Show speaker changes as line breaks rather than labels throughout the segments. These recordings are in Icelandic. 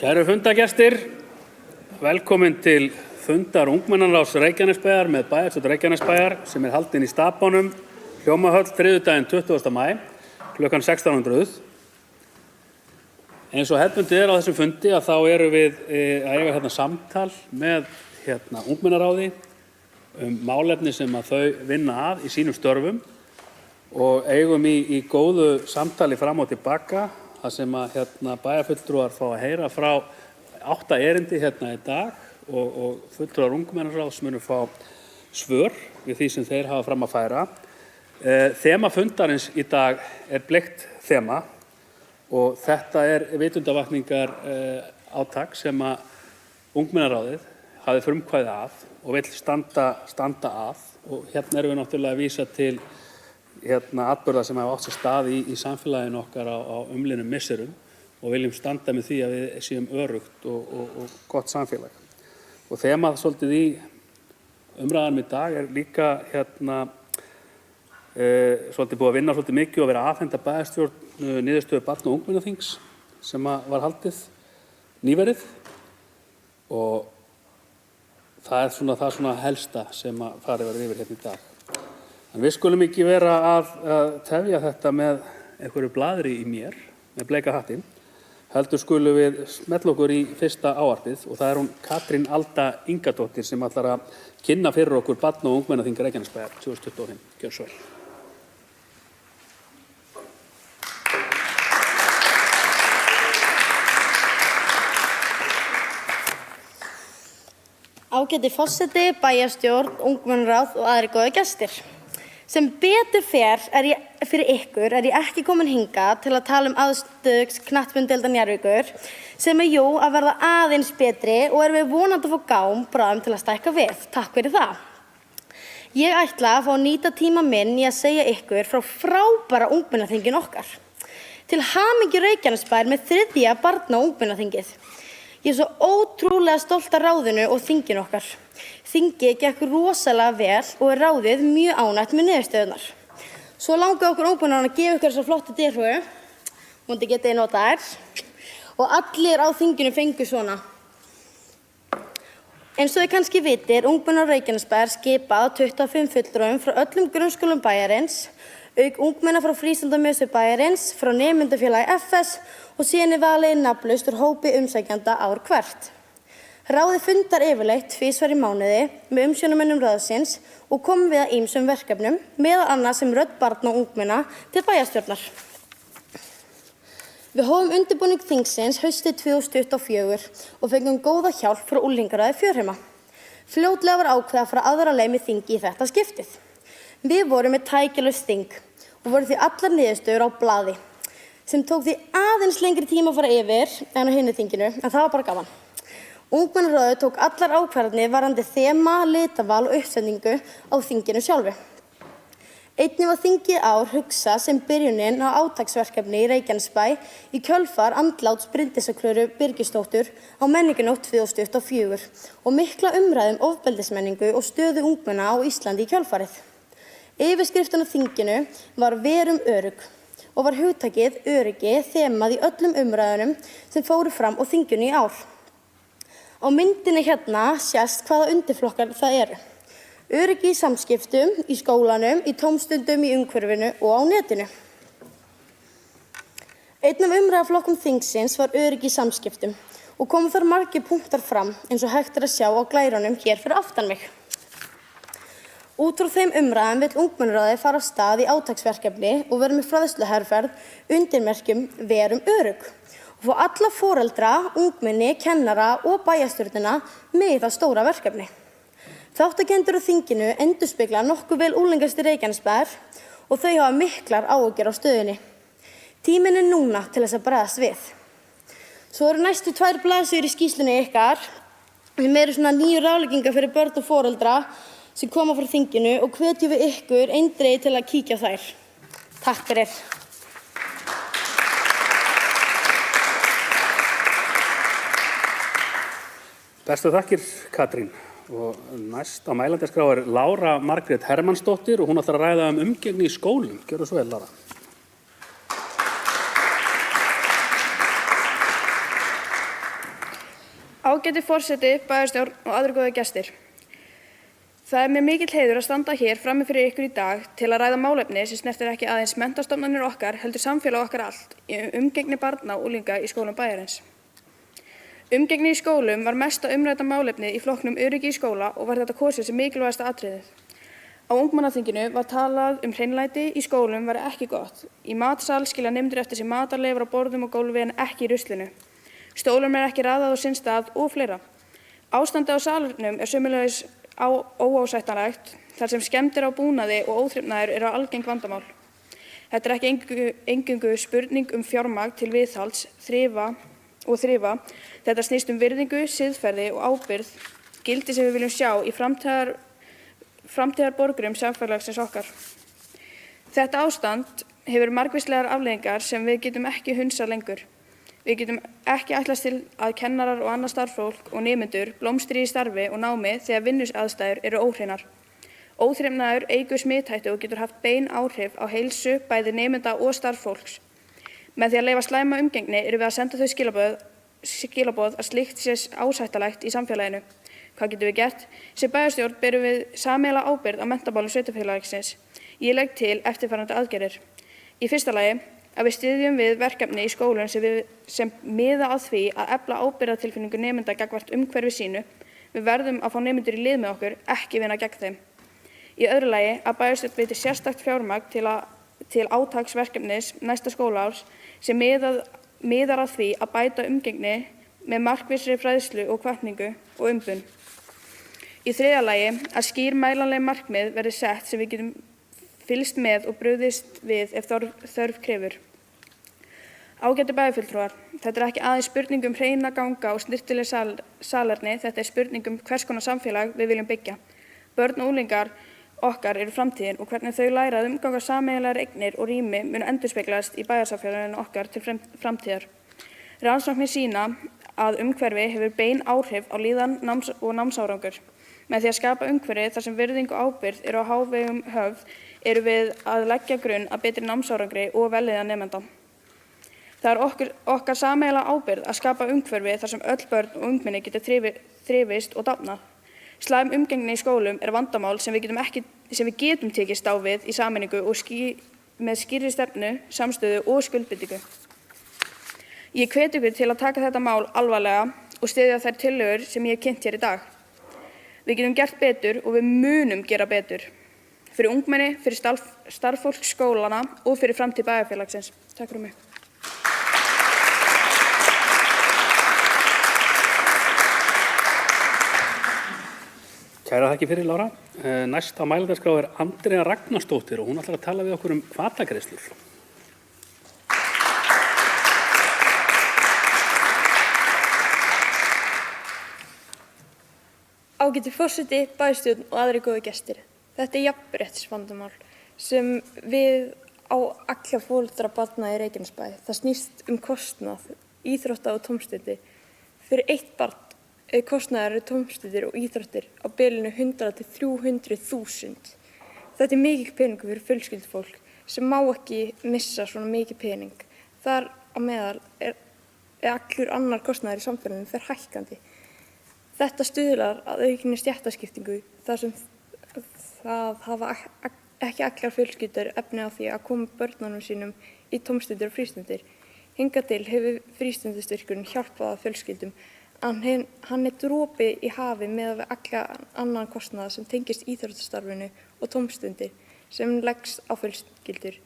Kæru fundagestir, velkomin til fundar Ungmennaráðs Reykjanesbæjar með bæjarstjórn Reykjanesbæjar sem haldinn í Stapanum, Hljómahöll, þriðjudaginn 20. maí, klukkan 16:00. Eins og hefðbundið á þessum fundi að þá erum við að eiga hérna samtal með Ungmennaráði málefni sem að þau vinna að í sínum störfum og eigum í góðu samtali fram og tilbaka þar sem að bæjarfulltrúar fá að heyra frá 8 erindi hérna í dag og fulltrúar Ungmennaráðs munu fá svör við því sem þeir hafa fram að færa. Þema fundarins í dag bleikt þema og þetta vitundavakningar átak sem að Ungmennaráðið hafi frumkvæði að og vill standa að og hérna erum við náttúrulega að vísa til atburða sem hafa átt sér stað í samfélaginu okkar á umliðnum misserum og viljum standa með því að við séum öruggt og gott samfélag. Og þemað svolítið í umræðanum í dag líka svolítið búið að vinna svolítið mikið og vera að afhenda bæjarstjórn niðurstöðu barna- og ungmennaþings sem var haldið nýverið og það svona helsta sem að farið var yfir hérna í dag. En við skulum ekki vera að tefja þetta með einhverju blaðri í mér, með bleika hattinn. Heldur skulum við smetla okkur í fyrsta ávarpið og það hún Katrín Alda Ingadóttir sem ætlar að kynna fyrir okkur barna- og ungmennaþing Reykjanesbæjar 2025. Gjörðu svo vel.
Ágæti forseti, bæjarstjórn, Ungmennaráð og aðrir góðir gestir. Sem betur fer fyrir ykkur ég ekki komin hingað til að tala aðstöðu knattspyrnudeildar Njarðvíkur sem jú að verða aðeins betri og við vonandi að fá gám bráðum til að stækka við. Takk fyrir það. Ég ætla að fá að nýta tíma minn í að segja ykkur frá frábæra ungmennaþingin okkar. Til hamingju Reykjanesbæjar með 3. barna- og ungmennaþingið. Ég svo ótrúlega stolt af ráðinu og þingin okkar. Þingið gekk rosalega vel og ráðið mjög ánægt með niðurstöðunar. Svo langaði okkur ungmennan að gefa ykkur þessar flottu derhúfu, vonandi getið þið notað þær, og allir á þinginu fengu svona. Eins og þið kannski vitið Ungmennaráð Reykjanesbæjar skipað á 25 fulltrúum frá öllum grunnskólum bæjarins, auk ungmenna frá frístundamiðstöð bæjarins, frá nemendafélagi FS og síðan valið nafnlaust úr hópi umsækjanda ár hvert. Ráðið fundar yfirleitt tvisvar í mánuði með umsjónarmönnum ráðsins og komum við að ýmsum verkefnum, meðal annars sem rödd barna og ungmenna til bæjarstjórnar. Við hófum undirbúning þingsins haustið 2024 og fengum góða hjálp frá unglingaráði Fjörheima. Fljótlega var ákveðið að fara aðra leið með þingi í þetta skiptið. Við vorum með tækjalaust þing og voru því allar niðurstöður á blaði, sem tók því aðeins lengri tíma að fara yfir en á hinu þinginu, en það var bara gaman. Ungmennaráðið tók allar ákvarðanir varðandi þema, litaval og uppsetningu á þinginu sjálfu. Einnig var þingið ár hugsað sem byrjunin á átaksverkefni í Reykjanesbæ í kjölfar andláts Bryndísar Klöru Birgisdóttur á menningarnótt 2024 og mikla umræðu ofbeldismenningu og stöðu ungmenna á Íslandi í kjölfarið. Yfirskriftin á þinginu var Verum örugg og var hugtakið öryggi þemað í öllum umræðunum sem fóru fram á þinginu í ár. Á myndinni hérna sést hvaða undirflokkar það eru. Öryggi í samskiptum, í skólanum, í tómstundum, í umhverfinu og á netinu. Einn af umræðaflokkum þingsins var öryggi í samskiptum og komu þar margir punktar fram eins og hægt að sjá á glærunum hér fyrir aftan mig. Út frá þeim umræðum vill Ungmennaráðið fara af stað í átaksverkefni og vera með fræðsluherferð undirmerkjum Verum örugg og fá alla foreldra, ungmenni, kennara og bæjarstjórnina með í það stóra verkefni. Þáttakendur á þinginu endurspegla nokkuð vel unglingastir Reykjanesbæjar og þau hafa miklar áhyggjur á stöðunni. Tíminn núna til þess að bregðast við. Svo eru næstu 2 blaðsíður í skýrslunni ykkar sem svona 9 ráðleggingar fyrir börn og foreldra sem koma frá þinginu og hvetjum við ykkur eindregið til að kíkja á þær. Takk fyrir.
Bestu þakkir, Katrín. Og næst á mælendaskrá Lára Margrét Hermannsdóttir og hún ætlar að ræða umgengni í skólum. Gjörðu svo vel, Lára.
Ágæti forseti, bæjarstjórn og aðrir góðir gestir. Það er mér mikill heiður að standa hér frammi fyrir ykkur í dag til að ræða málefni sem snertir ekki aðeins menntastofnanir okkar heldur samfélag okkar allt í umgengni barna og unglinga í skólum bæjarins. Umgengni í skólum var mesta umrædda málefnið í flokknum öryggi í skóla og var þetta kosið sem mikilvægasta atriðið. Á ungmennaþinginu var talað hreinlæti í skólum var ekki gott. Í matsal skilja nemendur eftir sig matarleifar á borðum og gólfi en ekki í ruslinu. Stólum er ekki raðað á sinn stað og fleira. Ástandið á salernum er sömuleiðis óásættanlegt þar sem skemmdir á búnaði og óþrifnaður eru algeng vandamál. Þetta er ekki eingöngu spurning fjármagn til viðhalds, þrifa. Þetta snýst virðingu, siðferði og ábyrgð, gildi sem við viljum sjá í framtíðarborgurum samfélagsins okkar. Þetta ástand hefur margvíslegar afleiðingar sem við getum ekki hunsað lengur. Við getum ekki ætlast til að kennarar og annað starfsfólk og nemendur blómstri í starfi og námi þegar vinnuaðstæður eru óhreinar. Óþrifnaður eykur smithættu og getur haft bein áhrif á heilsu bæði nemenda og starfsfólks. Með því að leyfa slæma umgengni erum við að senda þau skilaboð að slíkt sé ásættanlegt í samfélaginu. Hvað getum við gert? Sem bæjarstjórn berum við sameiginlega ábyrgð á menntamálum sveitarfélagsins. Ég legg til eftirfarandi aðgerðir. Í fyrsta lagi að við styðjum við verkefni í skólum sem miða að því að efla ábyrgðartilfinningu nemenda gagnvart umhverfi sínu. Við verðum að fá nemendur í lið með okkur, ekki vinna gegn þeim. Í öðru lagi að bæjarstjórn veiti sérstakt fjármagn til átaksverkefnis næsta skólaárs sem miðar að því að bæta umgengni með markvissri fræðslu og hvatningu og umbun. Í þriðja lagi að skýr mælanleg markmið verði sett sem við getum fylgst með og brugðist við ef þörf krefur. Ágætu bæjarfulltrúar, þetta er ekki aðeins spurning hreina ganga og snyrtileg salerni, þetta er spurning hvers konar samfélag við viljum byggja. Börn og unglingar okkar eru framtíðin og hvernig þau læra að umganga sameiginlegar eignir og rými mun endurspeglast í bæjarsamfélaginu okkar til framtíðar. Rannsóknir sýna að umhverfi hefur bein áhrif á líðan og námsárangur. Með því að skapa umhverfi þar sem virðing og ábyrgð eru á hávegum höfð erum við að leggja grunn að betri námsárangri og vellíðan nemenda. Það er okkar sameiginlega ábyrgð að skapa umhverfi þar sem öll börn og ungmenni geta þrifist og dafnað. Slæm umgengni í skólum er vandamál sem við getum tekist á við í sameiningu og með skýrri stefnu, samstöðu og skuldbindingu. Ég hvet ykkur til að taka þetta mál alvarlega og styðja þær tillögur sem ég hef kynnt hér í dag. Við getum gert betur og við munum gera betur. Fyrir ungmenni, fyrir starfsfólk skólana og fyrir framtíð bæjarfélagsins. Takk fyrir mig.
Kæra þakki fyrir, Lára. Næst á mælendaskrá er Andrea Ragnarsdóttir og hún ætlar að tala við okkur fatagreiðslur.
Ágæti forseti, bæjarstjórn og aðrir góðir gestir. Þetta er jafnréttisvandamál sem við á alla foreldra barna í Reykjanesbæ. Það snýst kostnað, íþrótta og tómstundir. Fyrir eitt barn er kostnaður tómstundir og íþróttir á bilinu 100 til 300.000. Þetta er mikið peningur fyrir fjölskyldufólk sem má ekki missa svona mikið pening. Þar á meðal er allur annar kostnaður í samfélaginu fer hækkandi. Þetta stuðlar að aukinni stéttaskiptingu þar sem það hafa ekki allar fjölskyldur efni á því að koma börnunum sínum í tómstundir og frístundir. Hingað til hefur frístundastyrkurinn hjálpað fjölskyldum en hann er dropi í hafi með allan annan kostnað sem tengist íþróttastarfinu og tómstundir sem leggst á fjölskyldur.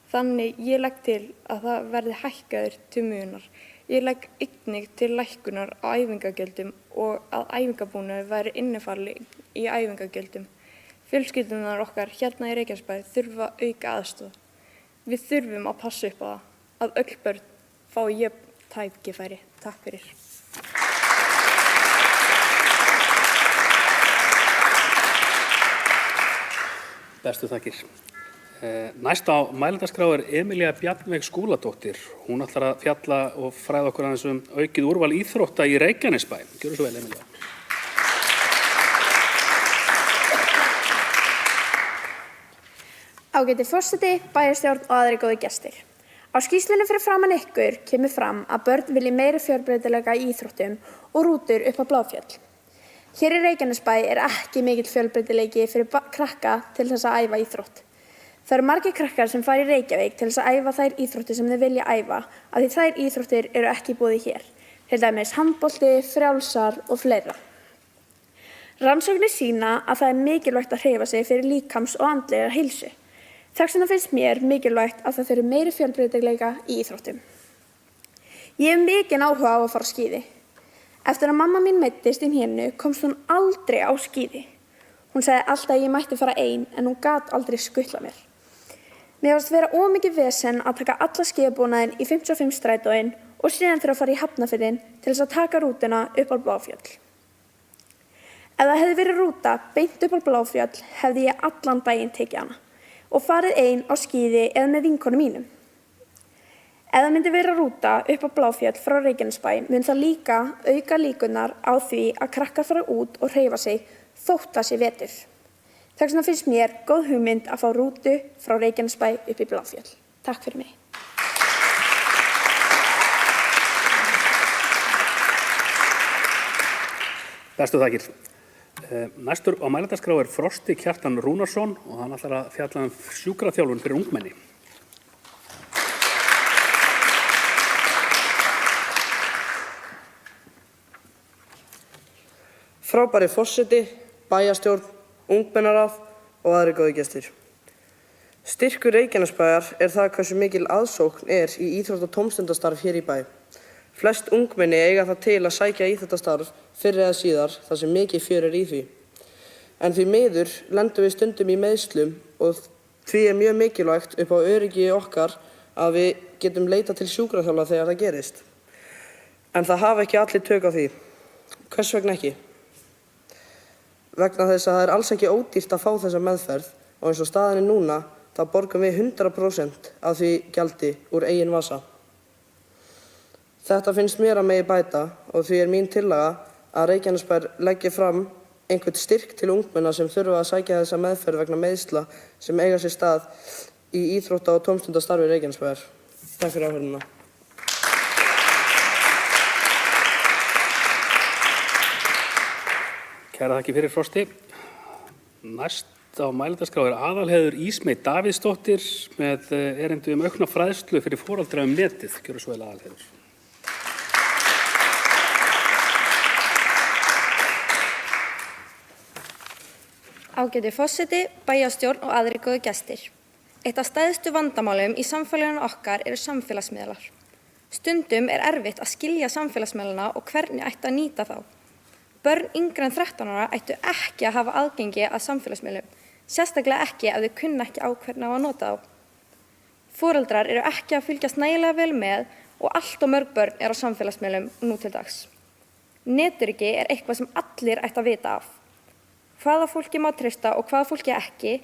Þannig ég legg til að það verði hækkaður til munar. Ég legg einnig til lækkunar á æfingagjöldum og að æfingabúnaður væri innifalinn í æfingagjöldum. Fjölskyldunar okkar hérna í Reykjanesbæ þurfa auka aðstoð. Við þurfum að passa upp á það að öll börn fái jöfn tækifæri. Takk fyrir.
Bestu þakkir. Næst á mælendaskrá er Emilía Bjarnveig Skúladóttir. Hún ætlar að fjalla og fræða okkur aðeins aukið úrval íþrótta í Reykjanesbæ. Gjörðu svo vel, Emilía.
Ágæti forseti, bæjarstjórn og aðrir góðir gestir.
Á skýrslunni fyrir framan ykkur kemur fram að börn vilji meiri fjölbreytileika í íþróttum og rútur upp á Bláfjöll. Hér í Reykjanesbæ ekki mikill fjölbreytileiki fyrir krakka til þess að æfa íþrótt. Það eru margir krakkar sem fara í Reykjavík til þess að æfa þær íþróttir sem þeir vilja æfa, af því þær íþróttir eru ekki í boði hér, til dæmis handbolti, frjálsar og fleira. Rannsóknir sýna að það mikilvægt að hreyfa sig fyrir líkams- og andlega heilsu. Þess vegna finnst mér mikilvægt að það þurfi meiri fjölbreytileika í íþróttum. Ég hef mikinn áhuga á að fara á skíði. Eftir að mamma mín meiddist í hnénu komst hún aldrei á skíði. Hún sagði alltaf að ég mætti fara ein en hún gat aldrei skutlað mér. Mér fannst vera of mikið vesen að taka alla skíðabúnaðinn í 55 strætóinn og síðan þurfa að fara í Hafnarfjörðinn til þess að taka rútuna upp á Bláfjöll. Ef það hefði verið rúta beint upp á Bláfjöll hefði ég allan daginn tekið hana og farið ein á skíði eða með vinkonum mínum. Ef það myndi vera rúta upp á Bláfjöll frá Reykjanesbæ mun það líka auka líkurnar á því að krakkar fara út og hreyfa sig þótt það sé vetur. Þess vegna finnst mér góð hugmynd að fá rútu frá Reykjanesbæ upp í Bláfjöll. Takk fyrir mig.
Bestu þakkir. Næstur á mælendaskrá Frosti Kjartan Rúnarsson og hann ætlar að fjalla sjúkraþjálfun fyrir ungmenni.
Frábæri forseti, bæjarstjórn, ungmennaráð og aðrir góðir gestir. Styrkur Reykjanesbæjar það hversu mikil aðsókn í íþrótta- og tómstundastarf hér í bæ. Flest ungmenni eiga það til að sækja íþróttastarf fyrr eða síðar þar sem mikið fjör í því. En því miður lendum við stundum í meiðslum og því mjög mikilvægt upp á öryggi okkar að við getum leitað til sjúkraþjálfara þegar það gerist. En það hafa ekki allir tök á því. Hvers vegna ekki? Vegna þess að það alls ekki ódýrt að fá þessa meðferð og eins og staðan núna þá borgum við 100% af því gjaldi úr eigin vasa. Þetta finnst mér að megi bæta og því mín tillaga að Reykjanesbær leggi fram einhvern styrk til ungmenna sem þurfa að sækja þessa meðferð vegna meiðsla sem eiga sér stað í íþrótta- og tómstundastarfi Reykjanesbæjar. Takk fyrir áhörunina.
Kæra þakki fyrir Frosti. Næst á mælendaskrá Aðalheiður Ísmey Davíðsdóttir með erindi aukna fræðslu fyrir foreldra netið. Gjörðu svo vel Aðalheiður.
Ágæti forseti, bæjarstjórn og aðrir góðir gestir. Eitt af stærstu vandamálum í samfélaginu okkar eru samfélagsmiðlar. Stundum erfitt að skilja samfélagsmiðlana og hvernig ætti að nýta þá. Börn yngri en 13 ára ættu ekki að hafa aðgengi að samfélagsmiðlum, sérstaklega ekki ef þau kunna ekki á hvernig á að nota þá. Foreldrar eru ekki að fylgjast nægilega vel með og allt og mörg börn á samfélagsmiðlum nú til dags. Netöryggi eitthvað sem allir ættu að vita af. Hvaða fólki má treysta og hvaða fólki ekki,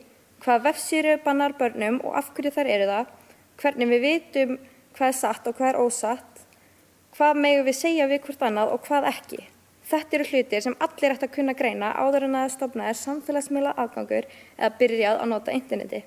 hvaða vefsíður bannar börnum og af hverju þær eru það, hvernig við vitum hvað satt og hvað ósatt, hvað megum við segja við hvort annað og hvað ekki. Þetta eru hlutir sem allir ættu að kunna greina áður en að stofna samfélagsmiðla aðgangur eða byrjað að nota interneti.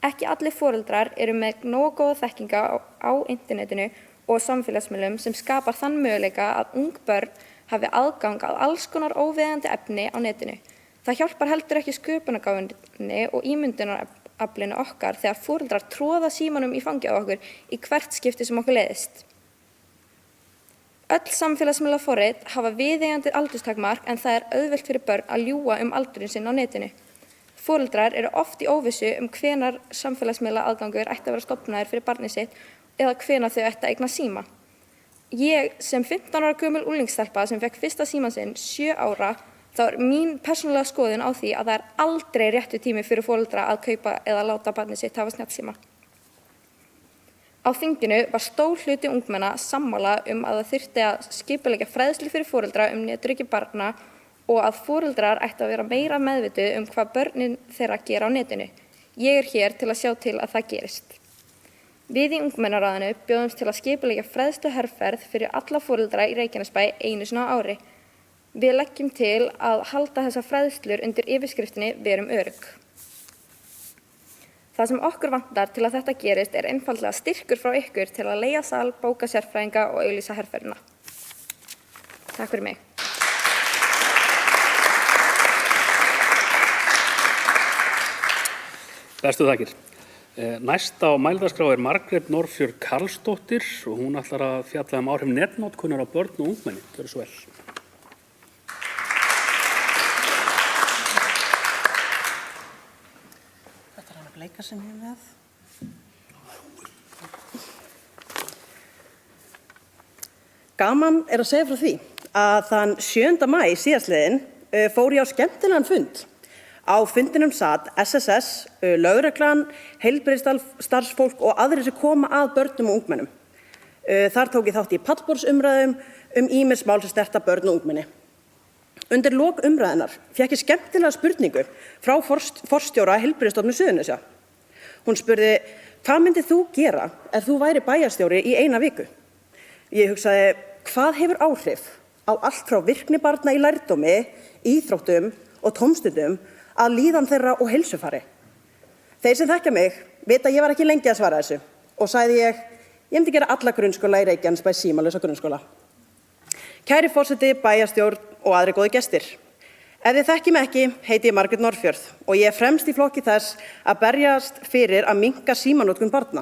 Ekki allir foreldrar eru með nógu góða þekkinga á internetinu og samfélagsmiðlum sem skapar þann möguleika að ung börn hafi aðgang að alls konar óviðeigandi efni á netinu. Það hjálpar heldur ekki sköpunargáfunni og ímyndunaraflinu okkar þegar foreldrar tróða símanum í fangið á okkur í hvert skipti sem okkur leiðist. Öll samfélagsmiðlaforrit hafa viðeigandi aldurstakmark en það auðvelt fyrir börn að ljúga aldurinn sinn á netinu. Foreldrar eru oft í óvissu hvenær samfélagsmiðla aðgangur ætti að vera stofnaður fyrir barnið sitt eða hvenær þau ætti að eigna síma. Ég sem 15 ára gömul unglingsstelpa sem fekk fyrsta símann sinn 7 ára, þá mín persónulega skoðun á því að það aldrei réttu tími fyrir foreldra að kaupa eða láta barnið sitt hafa snjallsíma. Á þinginu var stór hluti ungmenna sammála að það þyrfti að skipuleggja fræðslu fyrir foreldra netöryggi barna og að foreldrar ættu að vera meira meðvituð hvað börnin þeirra gera á netinu. Ég hér til að sjá til að það gerist. Við í ungmennaráðinu bjóðumst til að skipuleggja fræðsluherferð fyrir alla foreldra í Reykjanesbæ einu sinni á ári. Við leggjum til að halda þessa fræðslur undir yfirskriftinni Verum örugg. Það sem okkur vantar til að þetta gerist einfaldlega styrkur frá ykkur til að leigja sal, bóka sérfræðinga og auglýsa herferðina. Takk fyrir mig.
Bestu þakkir. Næst á mælendaskrá Margrét Norðfjörð Karlsdóttir og hún ætlar að fjalla áhrif netnotkunar á börn og ungmenni. Gjörðu svo vel.
Þetta hann að bleika sem ég með.
Gaman að segja frá því að þann 7. maí síðastliðinn fór ég á skemmtilegan fund. Á fundinum sat SSS, lögreglan, heilbrigðisstarfsfólk og aðrir sem koma að börnum og ungmennum. Þar tók ég þátt í pallborðsumræðum ýmis mál sem snerta börn og ungmenni. Undir lok umræðunnar fékk ég skemmtilega spurningu frá forstjóra Heilbrigðisstofnunar Suðurnesja. Hún spurði, hvað myndið þú gera ef þú væri bæjarstjóri í 1 viku? Ég hugsaði, hvað hefur áhrif á allt frá virkni barna í lærdómi, íþróttum og tómstundum að líðan þeirra og heilsufari. Þeir sem þekkja mig vita að ég var ekki lengi að svara þessu og sagði ég myndi gera alla grunnskóla í Reykjanesbæ símalausa grunnskóla. Kæri forseti, bæjarstjórn og aðrir góðir gestir. Ef þið þekkið mig ekki, heiti ég Margrét Norðfjörð og ég fremst í flokki þess að berjast fyrir að minnka símanotkun barna.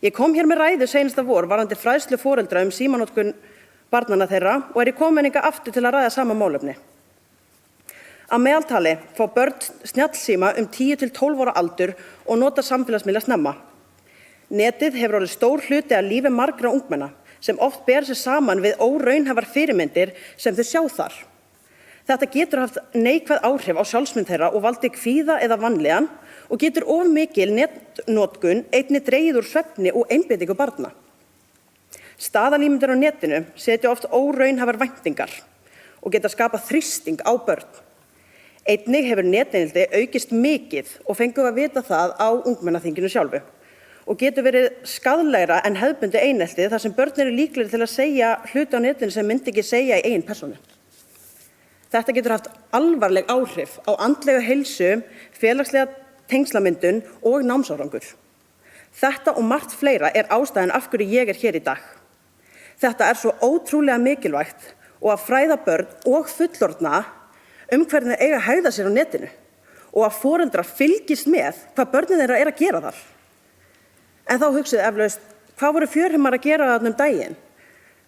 Ég kom hér með ræðu seinasta vor varðandi fræðslu foreldra símanotkun barnanna þeirra og ég komin hingað aftur til að ræða sama málefni. Að meðaltali fá börn snjallsíma 10 til 12 ára aldur og nota samfélagsmiðla snemma. Netið hefur orðið stór hluti af lífi margra ungmenna sem oft ber sig saman við óraunhæfar fyrirmyndir sem þau sjá þar. Þetta getur haft neikvæð áhrif á sjálfsmynd þeirra og valdið kvíða eða vanlíðan og getur of mikil netnotkun einnig dregið úr svefni og einbeitingu barna. Staðalímyndir á netinu setja oft óraunhæfar væntingar og geta skapað þrýsting á börn. Einnig hefur netinildi aukist mikið og fengum að vita það á ungmennaþinginu sjálfu og getur verið skaðlegra en hefðbundi einelti þar sem börn eru líklegri til að segja hluti á netinu sem myndi ekki segja í eigin persónu. Þetta getur haft alvarleg áhrif á andlega heilsu, félagslega tengslamyndun og námsárangur. Þetta og margt fleira ástæðan af hverju ég hér í dag. Þetta svo ótrúlega mikilvægt og að fræða börn og fullorðna hvernig þeir eiga að hegða sér á netinu og að foreldrar fylgist með hvað börnin þeirra að gera þar. En þá hugsaði eflaust, hvað voru fjörheimar að gera þarna daginn?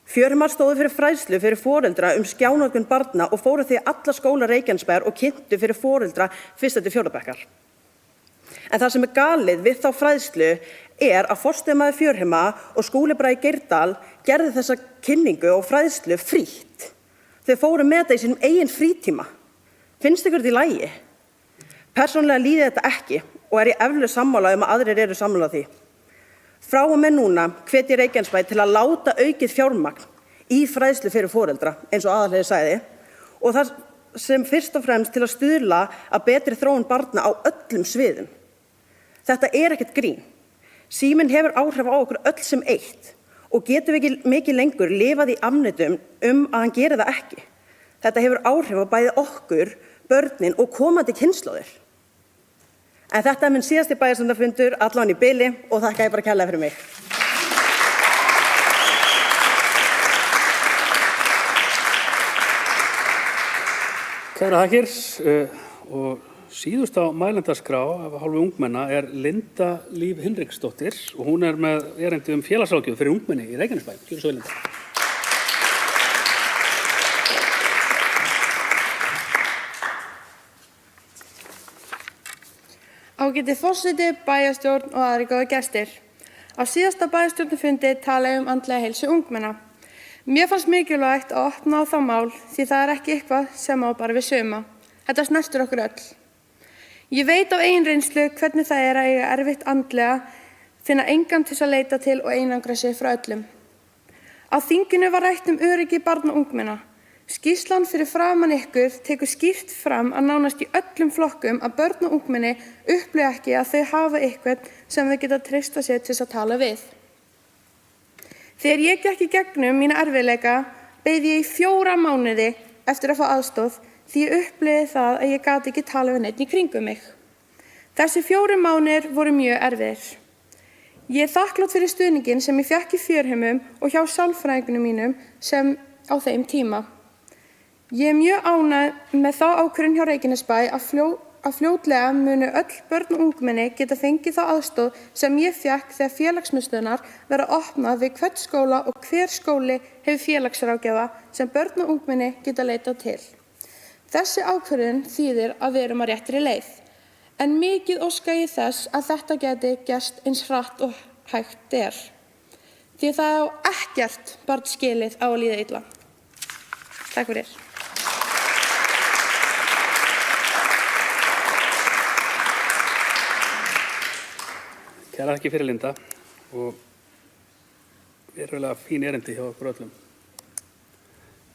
Fjörheimar stóðu fyrir fræðslu fyrir foreldra skjánotkun barna og fóru því alla skóla Reykjanesbæjar og kynntu fyrir foreldra 1. til 4. bekkar. En það sem galið við þá fræðslu að forstöðumaður fjörheima og Skúli Bragi Geirdal gerði þessa kynningu og fræðslu frítt. Þau fóru með þetta í sínum eigin frítíma. Finnst ykkur þetta í lagi? Persónulega líði þetta ekki og ég eflaust sammála að aðrir eru sammála því. Frá og með núna hvet ég Reykjanesbæ til að láta aukið fjármagn í fræðslu fyrir foreldra eins og Aðalheiður sagði og það sem fyrst og fremst til að stuðla að betri þróun barna á öllum sviðum. Þetta ekkert grín. Síminn hefur áhrif á okkur öll sem eitt og getum við ekki mikið lengur lifað í afnetum að hann geri það ekki. Þetta hefur áhrif á bæði okkur, börnin og komandi kynslóðir. En þetta minn síðasti bæjarstjórnarfundur allan í bili og þakka ég bara kærlega fyrir mig.
Kæra þakkir og síðust á mælendaskrá af hálfu ungmenna Linda Líf Hinriksdóttir og hún með erindi félagsráðgjöf fyrir ungmenni í Reykjanesbæ. Gjörðu svo vel, Linda.
Ágæti forseti, bæjarstjórn og aðrir góðir gestir. Á síðasta bæjarstjórnarfundi talaði andlega heilsu ungmenna. Mér fannst mikilvægt að opna á það mál því það ekki eitthvað sem á bara við suma. Þetta snertir okkur öll. Ég veit af eigin reynslu hvernig það að eiga erfitt andlega, finna engan til að leita til og einangra sig frá öllum. Á þinginu var rætt öryggi barna og ungmenna. Skýrslan fyrir framan ykkur tekur skýrt fram að nánast í öllum flokkum að börn og ungmenni upplifa ekki að þau hafa eitthvað sem þau geta treysta sér til að tala við. Þegar ég gekk í gegnum mína erfiðleika beið ég í 4 mánuði eftir að fá aðstoð því ég upplifði það að ég gat ekki tala við neitt í kringum mig. Þessi 4 mánuðir voru mjög erfiðir. Ég er þakklát fyrir stuðninginn sem ég fékk í fjörheimum og hjá sálfræðingunum mínum sem á þeim tíma. Ég er mjög ánægð með þá ákvörðun hjá Reykjanesbæ að fljótlega munu öll börn og ungmenni geta fengið þá aðstoð sem ég fékk þegar félagsmiðstöðvar verða opnað við hvern skóla og hver skóli hefur félagsráðgjafa sem börn og ungmenni geta leitað til. Þessi ákvörðun þýðir að við erum á réttri leið. En mikið óska ég þess að þetta geti gerst eins hratt og hægt er. Því það á ekkert barn skilið á að líða illa. Takk fyrir.
Kærar þakkir fyrir, Linda, og verulega fín erindi hjá okkur öllum.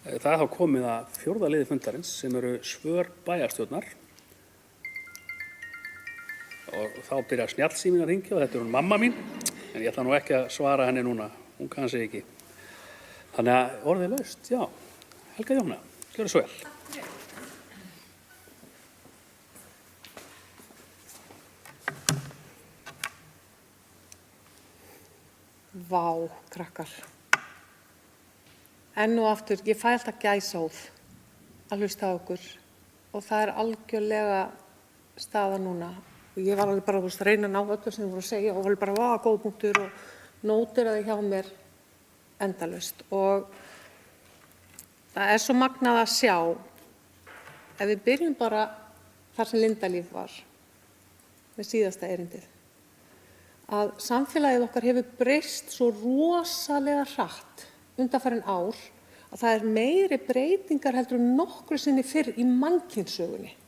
Það er þá komið að 4. liði fundarins sem eru svör bæjarstjórnar. Og þá byrjar snjallsíminn að hringja og þetta er hún mamma mín, en ég ætla nú ekki að svara henni núna, hún kann sig ekki. Þannig að orðið laust, já. Helga Jóna, gjörðu svo vel.
Vá, krakkar. Enn og aftur, ég fæ alltaf gæsahúð að hlusta á okkur og það er algjörlega staða núna. Og ég var alveg bara að reyna að ná öllu sem þið voru að segja og var bara, vá, góð punktur og nótiraði hjá mér endalaust. Og það er svo magnað að sjá, ef við byrjum bara þar sem Linda-Líf var, með síðasta erindið, að samfélagið okkar hefur breyst svo rosalega hratt undanfarin ár að það er meiri breytingar heldur en nokkru sinni fyrr í mannkynssögunni.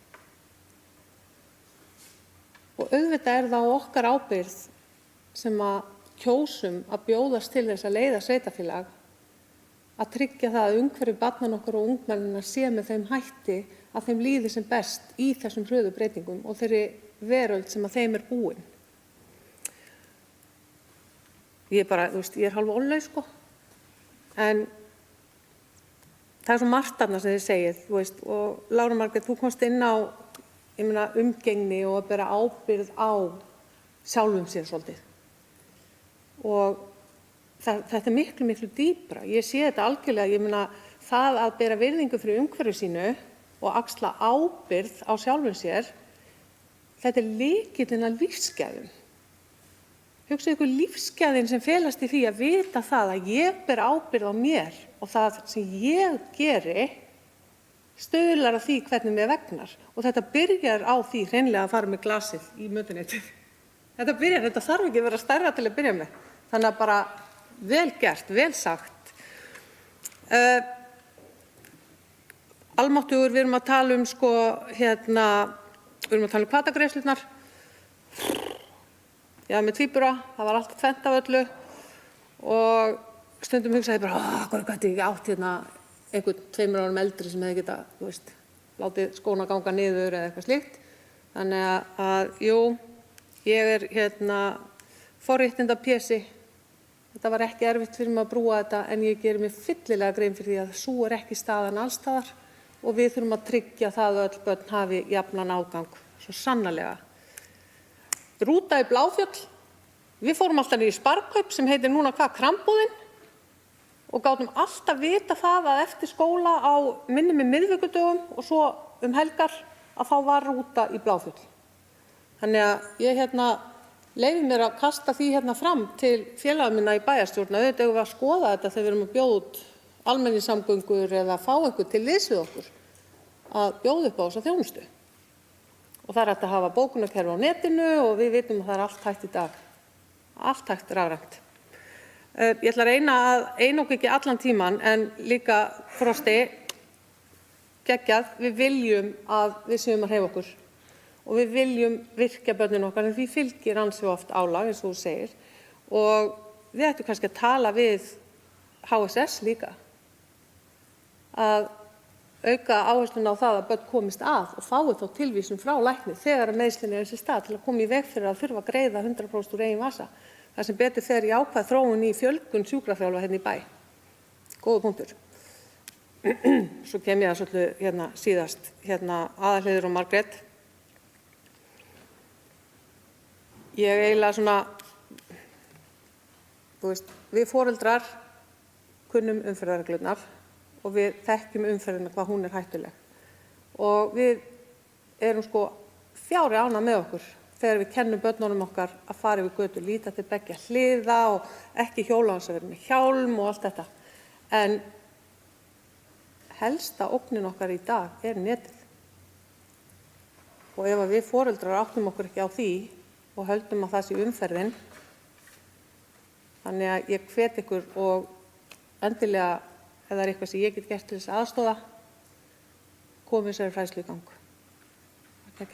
Og auðvitað er það á okkar ábyrgð sem að kjósum að bjóðast til þess að leiða sveitarfélag að tryggja það að umhverfi barnanna okkar og ungmennina sé með þeim hætti að þeim líði sem best í þessum hröðu breytingum og þeirri veröld sem að þeim er búin. Ég er hálf ónlaus, sko. En það er svo margt þarna sem þið segið, og Lára Margrét, þú komst inn á umgengni og að bera ábyrgð á sjálfum sér svolítið. Og þetta er miklu, miklu dýpra. Ég sé þetta algjörlega, það að bera virðingu fyrir umhverfi sínu og axla ábyrgð á sjálfum sér, þetta er lykillinn að lífsgæðum. Hugsið ykkur lífsgæðin sem felast í því að vita það að ég ber ábyrgð á mér og það sem ég geri stuðlar að því hvernig mér vegnar. Og þetta byrjar á því hreinlega að fara með glasið í mötuneytið. Þetta þarf ekki að vera stærra til að byrja með. Þannig að bara vel gert, vel sagt. Almáttugur, við erum að tala um við erum að tala um hvatagreiðslurnar. Já, með tvíbura, það var alltaf tvennt af öllu og stundum hugsaði bara, hvað gæti ég átt einhvern 2 árum eldri sem hefði geta, látið skóna ganga niður eða eitthvað slíkt. Þannig að jú, ég er forréttinda pési. Þetta var ekki erfitt fyrir mig að brúa þetta en ég geri mér fyllilega grein fyrir því að sú er ekki staðan alls staðar og við þurfum að tryggja það að öll börn hafi jafnan ágang, svo sannarlega. Rúta í Bláfjöll, við fórum alltaf niður í Sparkaup sem heitir núna Krambúðin og gátum alltaf vita það að eftir skóla á minni með miðvikudögum og svo helgar að þá var rúta í Bláfjöll. Þannig að ég leyfi mér að kasta því fram til félaga minna í bæjarstjórn að auðvitað eigum við að skoða þetta þegar við erum að bjóða út almenningssamgöngur eða fá einhver til liðs við okkur að bjóða upp á þessa þjónustu. Og það er hægt að hafa bókunarkerfi á netinu og við vitum að það er allt hægt í dag. Allt hægt rafrænt. Ég ætla að reyna að einoka ekki allan tíman en líka Frosti geggjað, við viljum að við séum að hreyfa okkur og við viljum virkja börnin okkar en því fylgir ansi oft álag eins og þú segir og við ættum kannski að tala við HSS líka að auka áhersluna á það að börn komist að og fái þá tilvísun frá lækni þegar að meiðslin er þessi stað til að koma í veg fyrir að þurfa að greiða 100% úr eigin vasa. Það sem betur fer jákvæð þróun í fjölgun sjúkraþjálfa í bæ. Góður punktur. Svo kem ég að svolítið síðast, Aðalheiður og Margrét. Ég eiginlega svona, við foreldrar kunnum umferðarreglurnar og við þekkjum umferðina hvað hún er hættuleg. Og við erum fjári ánægð með okkur þegar við kennum börnunum okkar að fara yfir götu, líta til beggja hliða og ekki hjóla hans að vera með hjálm og allt þetta. En helsta ógnin okkar í dag er netið. Og ef við foreldrar áttum okkur ekki á því og höldum að það sé umferðin, þannig að ég hvet ykkur og endilega, ef það er eitthvað sem ég get gert til þess að aðstoða, komið þessari fræðslu í gang. Takk.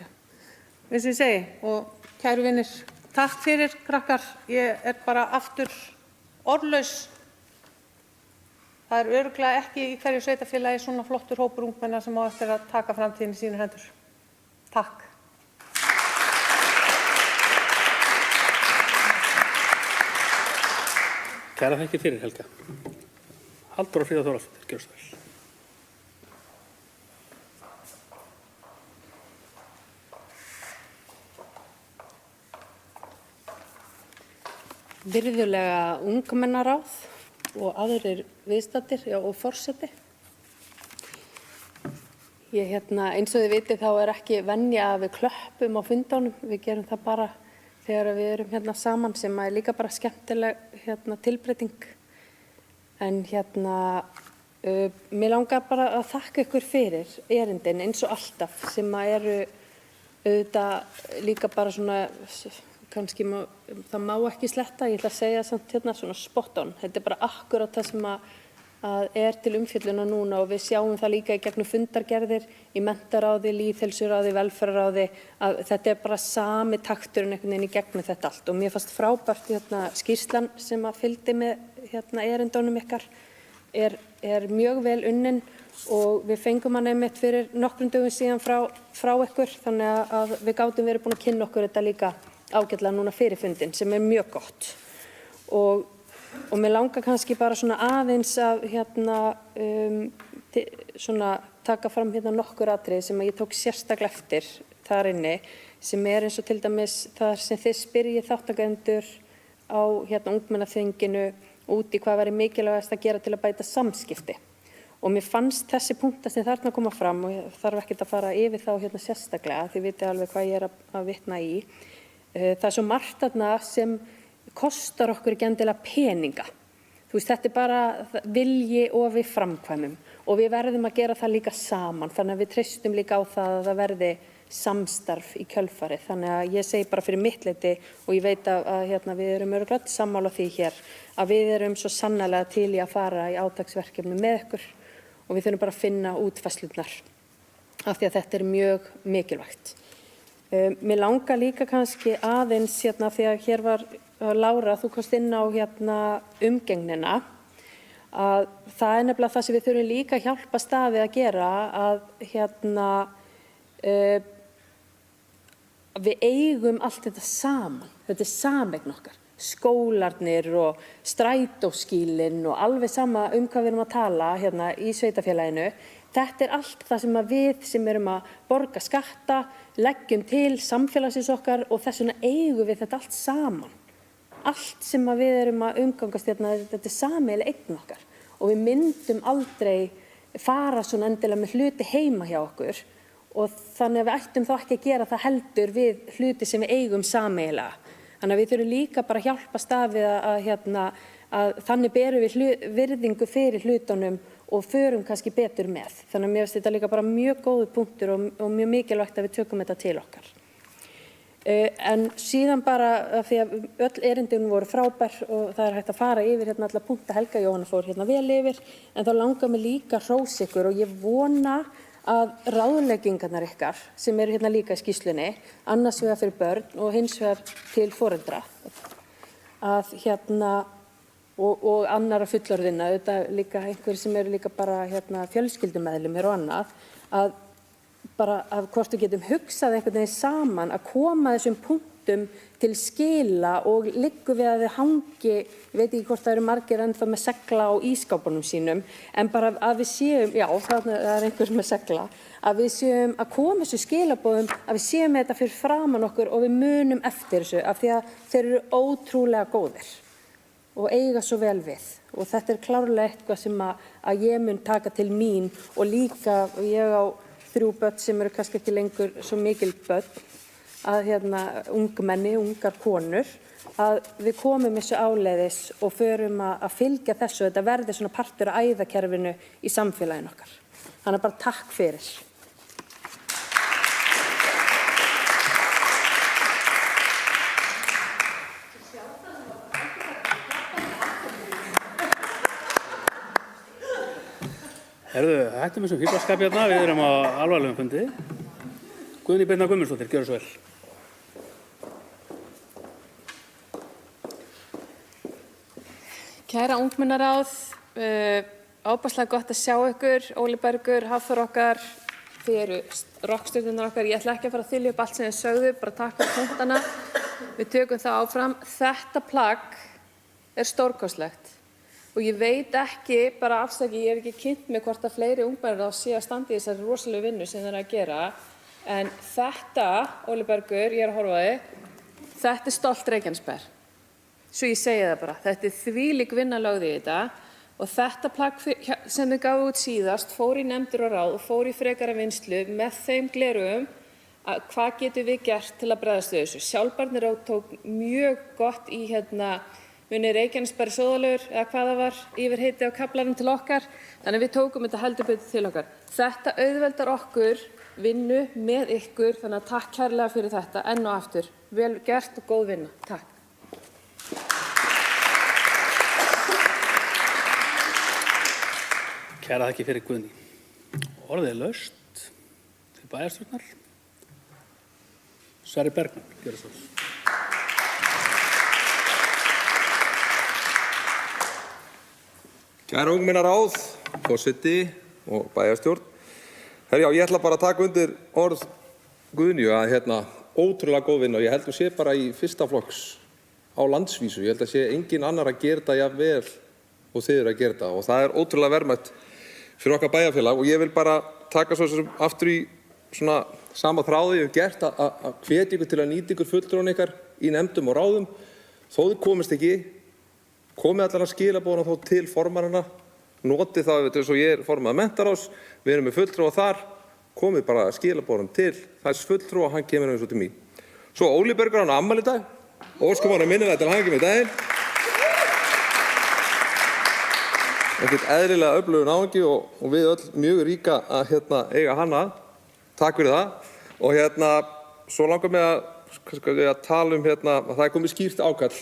Eins og ég segi, og kæru vinir, takk fyrir krakkar, ég er bara aftur orðlaus. Það er örugglega ekki í hverju sveitarfélagi svona flottur hópur ungmenna sem á eftir að taka framtíðin í sínar hendur. Takk.
Kæra þakkir fyrir, Helga. Halldóra Fríða Þórhallsdóttir, gjörðu svo vel.
Virðulega ungmennaráð og aðrir viðstaddir og forseti. Eins og þið vitið þá er ekki venja að við klöppum á fundunum. Við gerum það bara þegar við erum saman, sem er líka bara skemmtileg tilbreyting. En mér langar bara að þakka ykkur fyrir erindin eins og alltaf, sem eru auðvitað líka bara svona, kannski það má ekki sletta, ég ætla að segja samt svona spot on. Þetta er bara akkurat það sem að er til umfjölluna núna, og við sjáum það líka í gegnum fundargerðir, í menntaráði, lýðheilsuráði, velferðaráði, að þetta er bara sami takturinn einhvern veginn í gegnum þetta allt. Og mér fannst frábært skýrslan sem að fylgdi með erindunum ykkar er mjög vel unnin, og við fengum hann einmitt fyrir nokkrum dögum síðan frá ykkur, þannig að við gátum verið búin að kynna okkur þetta líka ágætlega núna fyrir fundin, sem er mjög gott. Og mér langar kannski bara svona aðeins að svona taka fram nokkur atriði sem ég tók sérstaklega eftir þar inni, sem er eins og til dæmis það sem þið spyrjið þátttakendur á ungmennaþinginu út í hvað væri mikilvægast að gera til að bæta samskipti. Og mér fannst þessi punktar sem þarna koma fram, og ég þarf ekkert að fara yfir þá sérstaklega, þið vitið alveg hvað ég er að vitna í. Það er svo margt þarna sem kostar okkur ekki endilega peninga. Þetta er bara vilji og við framkvæmum, og við verðum að gera það líka saman, þannig að við treystum líka á það að það verði samstarf í kjölfarið. Þannig að ég segi bara fyrir mitt leyti, og ég veit að við erum örugglega sammála því hér, að við erum svo sannarlega til í að fara í átaksverkefni með ykkur, og við þurfum bara að finna útfærslurnar, af því að þetta er mjög mikilvægt. Mér langar líka kannski aðeins, því að hér var Lára, þú komst inn á umgengnina, að það er nefnilega það sem við þurfum líka að hjálpa staði að gera, að við eigum allt þetta saman, þetta er sameign okkar, skólarnir og strætóskýlin og alveg sama hvað við erum að tala í sveitarfélaginu. Þetta er allt það sem við sem erum að borga skatta, leggjum til samfélagsins okkar, og þess vegna eigum við þetta allt saman. Allt sem við erum að umgangast þetta er sameiginleg eign okkar, og við myndum aldrei fara svona endilega með hluti heima hjá okkur, og þannig að við ættum þá ekki að gera það heldur við hluti sem við eigum sameiginlega. Þannig að við þurfum líka bara að hjálpa stafið að þannig berum við virðingu fyrir hlutunum og förum kannski betur með. Þannig að mér finnst þetta líka bara mjög góður punktur og mjög mikilvægt að við tökum þetta til okkar. En síðan bara, af því að öll erindin voru frábær og það er hægt að fara yfir alla punkta, Helga Jóhanna fór vel yfir, en þá langar mig líka að hrósa ykkur, og ég vona að ráðleggingarnar ykkar sem eru líka í skýrslunni, annars vegar fyrir börn og hins vegar til foreldra, að og annara fullorðinna, auðvitað líka einhverjir sem eru líka bara fjölskyldumeðlimir og annað, að bara að hvort við getum hugsað einhvern veginn saman að koma þessum punktum stundum til skila og liggur við að þau hangi, ég veit ekki hvort það eru margir ennþá með segla á ískápunum sínum, en bara að við séum, já það er einhver með segla, að við séum að koma þessu skilaboðum, að við séum þetta fyrir framan okkur og við munum eftir þessu af því að þeir eru ótrúlega góðir og eiga svo vel við. Og þetta er klárlega eitthvað sem að ég mun taka til mín og líka, ég á 3 börn sem eru kannski ekki lengur svo mikil börn, að ungmenni, ungar konur, að við komum þessu áleiðis og förum að fylgja þessu, þetta verði svona partur af æðakerfinu í samfélaginu okkar. Þannig bara takk fyrir.
Herðu, hættum þessum fíflaskap hérna, við erum á alvarlegum fundi. Guðný Birna Guðmundsdóttir, gjörðu svo vel.
Kæra ungmennaráð, ábærslega gott að sjá ykkur, Óli Bergur, Hafþór okkar, þið eru rokkstjörnurnar okkar. Ég ætla ekki að fara að þylja upp allt sem þið sögðu, bara takk fyrir punktana. Við tökum það áfram. Þetta plagg er stórkostlegt. Og ég veit ekki, bara afsaki, ég hef ekki kynnt mig hvort að fleiri ungmennaráð sé að standa í þessari rosalegu vinnu sem þeir eru að gera. En þetta, Óli Bergur, ég er að horfa á þig, þetta er stolt Reykjanesbær. Svo ég segi það bara, þetta er þvílík vinna lögð í þetta og þetta plagg sem þau gáfu út síðast fór í nefndir og ráð og fór í frekara vinnslu með þeim gleraugum að hvað getum við gert til að bregðast við þessu. Sjálfbærniráð tók mjög gott í muni Reykjanesbær sóðalögur eða hvað það var yfir heiti á kaflanum til okkar, þannig við tókum þetta heldur betur til okkar. Þetta auðveldar okkur vinnu með ykkur, þannig að takk kærlega fyrir þetta enn og aftur. Vel gert og góð vinna. Takk.
Kæra þakki fyrir Guðný. Orðið er laust til bæjarstjórnar. Sverrir Bergmann, gjörðu svo vel.
Kæra ungmennaráð, forseti og bæjarstjórn. Ég ætla bara að taka undir orð Guðnýju að ótrúlega góð vinna og ég held að sé bara í fyrsta flokks á landsvísu. Ég held að sé engin annar að gera þetta jafn vel og þið eru að gera þetta og það er ótrúlega verðmætt fyrir okkar bæjarfélag og ég vil bara taka svo sem aftur í svona sama þráði ég hef gert að hvetja ykkur til að nýta ykkur fulltrúan ykkar í nefndum og ráðum þó þið komist ekki. Komið allar að skilaboðana þó til formannanna, notið það eins og ég er formaður menntaráðs, við erum með fulltrúa þar, komið bara skilaboðanum til þess fulltrúa og hann kemur eins og til mín. Svo Óli Bergur hann á afmæli í dag, óskum hann að minna þetta til hamingju með daginn. Ekkert eðlilega öflugur náungi og við öll mjög ríka að eiga hann að. Takk fyrir það. Og svo langar mig að tala að það er komið skýrt ákall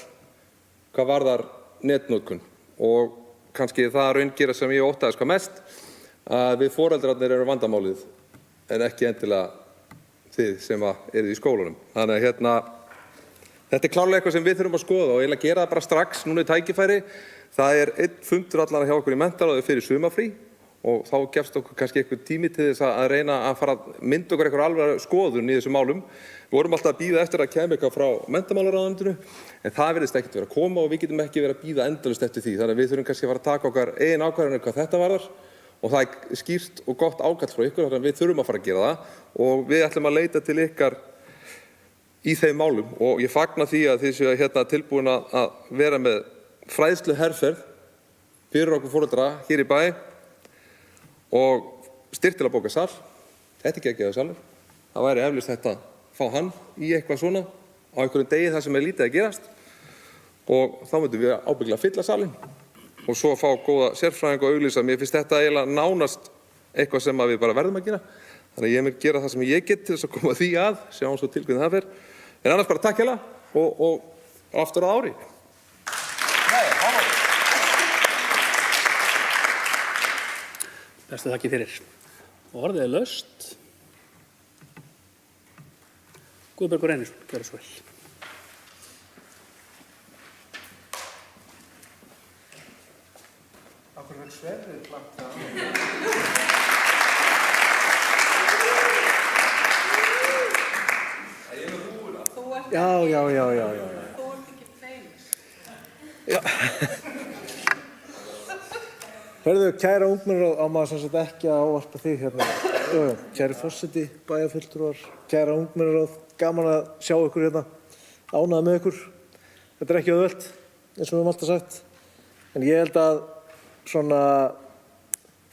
hvað varðar netnotkun og kannski það raungera sem ég óttaðist hvað mest að við foreldrarnir eru vandamálið en ekki endilega þið sem eruð í skólanum. Þannig að þetta er klárlega eitthvað sem við þurfum að skoða og eiginlega gera það bara strax. Núna er tækifæri. Það er einn fundur allan hjá okkur í menntaráði fyrir sumarfrí og þá gefst okkur kannski eitthvað tími til þess að reyna að fara að mynda okkur eitthvað alveg skoðun í þessum málum. Við vorum alltaf að bíða eftir að kæmi eitthvað frá menntamálaráðuneytinu en það virðist ekkert vera að koma og við getum ekki verið að bíða endalaust eftir því. Þannig að við þurfum kannski að fara að taka okkar eigin ákvarðanir hvað þetta varðar og það er skýrt og gott ákall frá ykkur þannig að við þurfum að fara að gera það og við ætlum að leita til ykkar í þeim málum og ég fagna því að þið séu tilbúin að vera með fræðsluherferð fyrir okkur foreldra hér í bæ og styrktilabókasal. Þetta er geggjaður salur. Það væri eflaust hægt að fá hann í eitthvað svona á einhverjum degi þar sem er lítið að gerast og þá myndum við ábyggilega fylla salinn og svo fá góða sérfræðinga og auglýsa. Mér finnst þetta eiginlega nánast eitthvað sem við bara verðum að gera. Þannig að ég mun gera það sem ég get til þess að koma því að, sjáum svo til hvernig það fer. En annars bara takk hérlega og aftur á ári.
Bestu þakki fyrir. Orðið er laust. Guðbergur Einarsson, gjörðu svo vel.
Af hverju vil Sverrir planta? Ég er með húfuna. Þú ert Já. Hörðu, kæra ungmennaráð, á maður sem sagt ekki að ávarpa þig hérna. Kæri forseti, bæjarfulltrúar, kæra ungmennaráð, gaman að sjá ykkur hérna, ánægð með ykkur. Þetta er ekki auðvelt, eins og við höfum alltaf sagt. En ég held að svona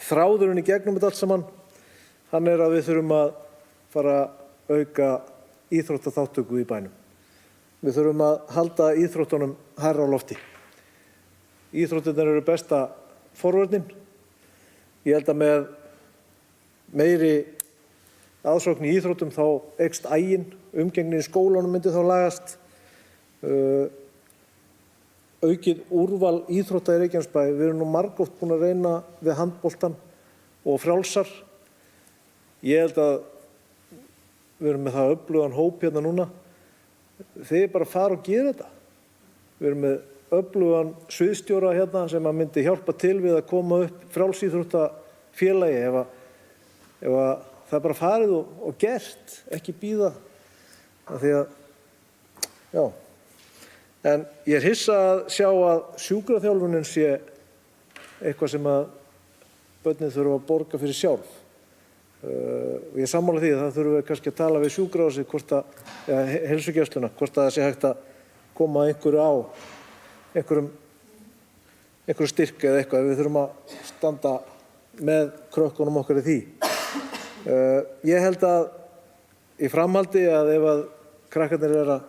þráðurinn í gegnum þetta allt saman, hann er að við þurfum að fara að auka íþróttaþátttöku í bænum. Við þurfum að halda íþróttunum hærra á lofti. Íþróttirnar eru besta forvörnin. Ég held að með meiri aðsókn í íþróttum þá eykst aginn, umgengnin í skólanum myndi þá lagast, aukið úrval íþrótta í Reykjanesbæ. Við erum nú margoft búin að reyna við handboltan og frjálsar. Ég held að við erum með það öflugan hóp hérna núna. Þið bara fara og gera þetta. Við erum með öflugan sviðstjóra hérna sem að myndi hjálpa til við að koma upp frjálsíþróttafélagi ef að það er bara farið og gert, ekki bíða. Því að, já. En ég er hissa að sjá að sjúkraþjálfunin sé eitthvað sem að börnin þurfa að borga fyrir sjálf. Og ég er sammála því að það þurfum við kannski að tala við sjúkrahúsið, eða heilsugæsluna, hvort að það sé hægt að koma einhverju á einhverju styrk eða eitthvað. Við þurfum að standa með krökkunum okkar í því. Ég held að í framhaldi að ef að krakkarnir eru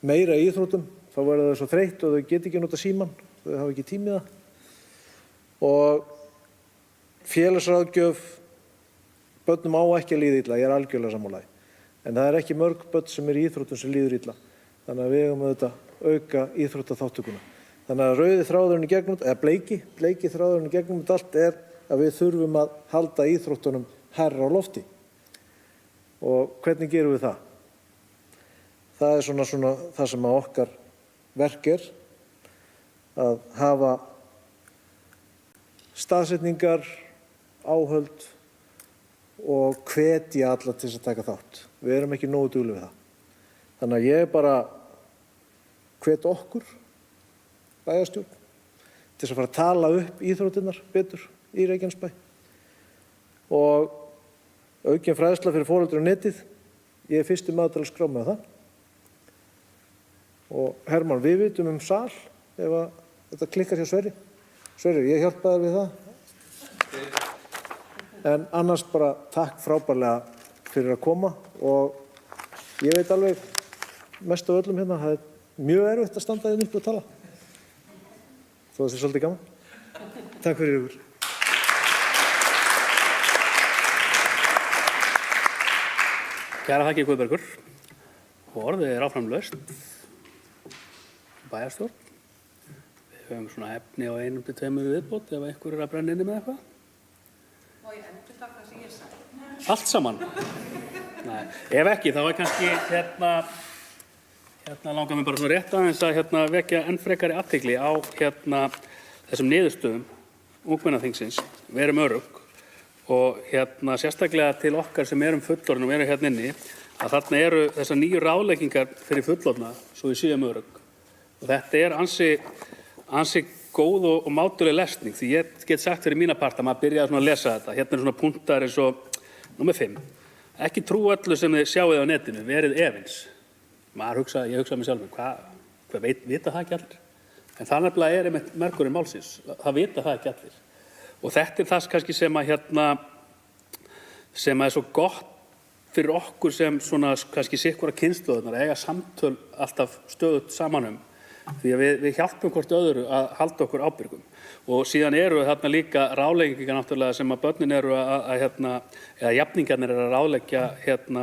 meira í íþróttum, þá verða þau svo þreytt og þau geta ekki nota símann, þau hafa ekki tími í það. Og félagsráðgjöf, börnum á ekki að líða illa, ég er algjörlega sammála því. En það er ekki mörg börn sem eru í íþróttum sem líður illa. Þannig að við eigum auðvitað auka íþróttaþátttökuna. Þannig að rauði þráðurinn í gegnum, eða bleiki þráðurinn í gegnum þetta allt er að við þurfum að halda íþróttunum hærra á lofti. Og hvernig gerum við það? Það er svona það sem að okkar verk er, að hafa staðsetningar, áhöld og hvetja alla til að taka þátt. Við erum ekki nógu duglegir við það. Þannig að ég bara hvet okkur, bæjarstjórn, til að fara að tala upp íþróttirnar betur í Reykjanesbæ og aukin fræðsla fyrir foreldra á netið. Ég er fyrsti maður til að skrá með það. Og Hermann, við vitum sal ef að þetta klikkar hjá Sverri. Sverri, ég hjálpaði við það. En annars bara takk frábærlega fyrir að koma og ég veit alveg mest af öllum hérna, það er mjög erfitt að standa hérna upp og tala. Þó það sé svolítið gaman. Takk fyrir ykkur.
Kæra þakki Guðbergur. Og orðið er áfram laust. Bæjarstjórn. Við höfum svona efni á 1 til 2 viðbót ef einhver er að brenna inni með eitthvað.
Má ég endurtaka það sem ég sagði?
Allt saman. Nei, ef ekki þá er kannski hérna langar mér bara svona rétt aðeins að vekja enn frekari athygli á þessum niðurstöðum ungmennaþingsins. Við erum örugg og sérstaklega til okkar sem erum fullorðin og erum hérna inni að þarna eru þessar nýju ráðleggingar fyrir fullorðna svo við séum örugg. Og þetta er ansi góð og mátuleg lesning því ég get sagt fyrir mína part að maður byrjaði svona að lesa þetta. Hérna eru svona punktar eins og númer 5. Ekki trú öllu sem þið sjáið á netinu, verið efins. Ég hugsa mig sjálfur, hvað vita það ekki allir? En það nefnilega er einmitt merkurinn málsins, það vita það ekki allir. Og þetta er það kannski sem er svo gott fyrir okkur sem svona kannski sikkura kynslóðurnar, eiga samtöl alltaf stöðugt saman því að við hjálpum hvort öðru að halda okkur ábyrgum. Og síðan eru þarna líka ráðleggingar náttúrulega sem að börnin eru eða jafningjarnir eru að ráðleggja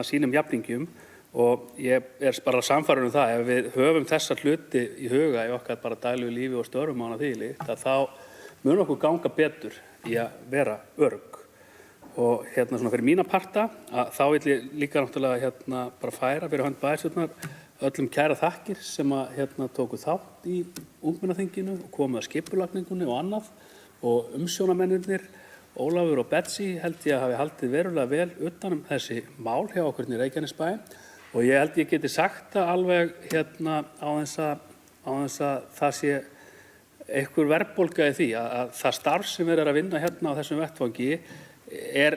sínum jafningjum og ég er bara sannfærður það ef við höfum þessa hluti í huga í okkar bara daglegu lífi og störfum á því líkt að þá mun okkur ganga betur í að vera örugg. Og svona fyrir mína parta þá vil ég líka náttúrulega bara færa fyrir hönd bæjarstjórnar öllum kæra þakkir sem að tóku þátt í ungmennaþinginu og komu að skipulagningunni og annað og umsjónarmennirnir Ólafur og Betsy held ég að hafi haldið verulega vel utan þessi mál hjá okkur í Reykjanesbæ Og ég held ég geti sagt það alveg hérna á þess að það sé einhver verðbólga í því að það starf sem er að vinna hérna á þessum vettvangi er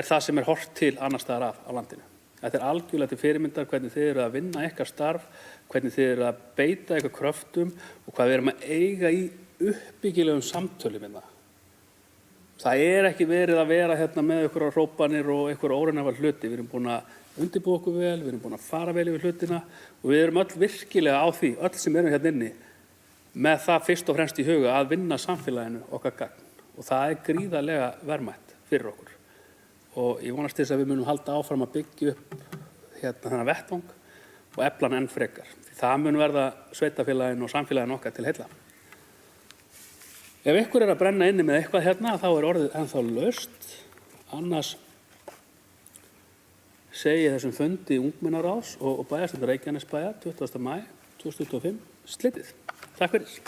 það sem er horft til annars staðar af á landinu. Þetta er algjörlega til fyrirmyndar hvernig þið eru að vinna ykkar starf, hvernig þið eru að beita ykkar kröftum og hvað við erum að eiga í uppbyggilegum samtölum hérna. Það er ekki verið að vera hérna með ykkur hrópanir og ykkur óraunhæfa hluti. Við erum búin að undirbúa okkur vel, við erum búin að fara vel yfir hlutina og við erum öll virkilega á því, öll sem erum hérna inni, með það fyrst og fremst í huga að vinna samfélaginu okkar gagn. Og það er gríðarlega verðmætt fyrir okkur. Og ég vonast til þess að við munum halda áfram að byggja upp hérna þennan vettvang og efla hann enn frekar. Því það mun verða sveitarfélaginu og samfélaginu okkar til heilla. Ef ykkur er að brenna inni með eitthvað hérna, þá er orðið ennþá laust. Annars segi ég þessum fundi ungmennaráðs og bæjarstjórnar Reykjanesbæjar 20. maí 2025 slitið. Takk fyrir.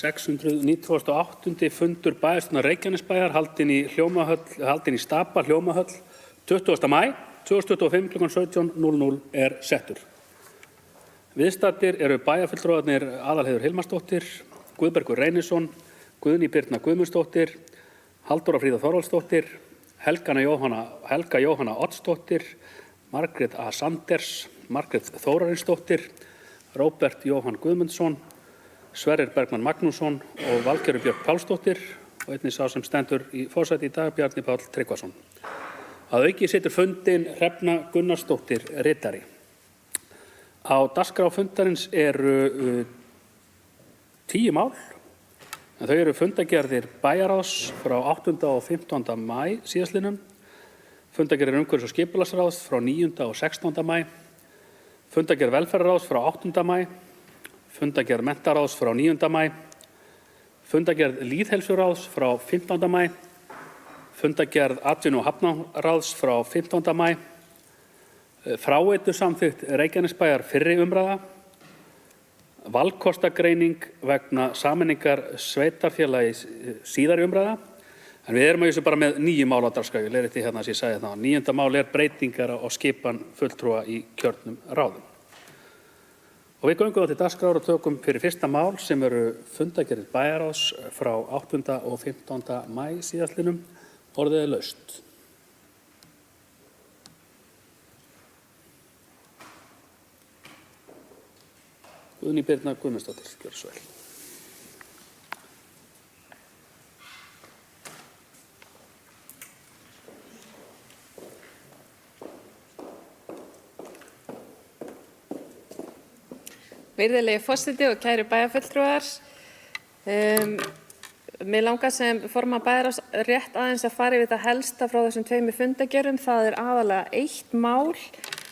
698. fundur bæjarstjórnar Reykjanesbæjar haldinn í Stapa Hljómahöll 20. maí 2025 kl. 17:00 er settur. Viðstaddir eru bæjarfulltrúarnir Aðalheiður Hilmarsdóttir, Guðbergur Reynisson, Guðný Birna Guðmundsdóttir, Halldóra Fríða Þorvaldsdóttir, Helga Jóhanna Oddsdóttir, Margrét A. Sanders, Margrét Þórarinsdóttir, Róbert Jóhann Guðmundsson, Sverrir Bergmann Magnússon og Valgerður Björk Pálsdóttir og einnig sá sem stendur í forsæti í dag, Bjarni Páll Tryggvason. Að auki situr fundinn Hrefna Gunnarsdóttir ritari. Á dagskrá fundarins eru 10 mál, en þau eru fundargerðir bæjarráðs frá 8. og 15. maí síðastliðnum, fundargerðir umhverfis- og skipulagsráðs frá 9. og 16. maí, fundargerð velferðarráðs frá 8. maí, fundargerð menntaráðs frá 9. maí, fundargerð lýðheilsuráðs frá 15. maí, fundargerð atvinnu- og hafnaráðs frá 15. maí, fráveitusamþykkt Reykjanesbæjar fyrri umræða, valkostagreining vegna sameiningar sveitarfélagis síðari umræða, en við erum að þessu bara með 9 mál á dagskrá, ég leiðrétti hérna sem ég sagði það. 9. mál er breytingar á skipan fulltrúa í kjörnum ráðum. Og við göngum á til dagskrár og tökum fyrir fyrsta mál sem eru fundargerðir bæjarráðs frá 8. og 15. maí síðastliðnum. Orðið er laust. Guðný Birna Guðmundsdóttir, gjörðu svo vel.
Virðulegi forseti og kæru bæjarfulltrúar. Mig langar sem formaður bæjarráðs rétt aðeins að fara yfir það helsta frá þessum 2 fundargerðum. Það er aðalega 1 mál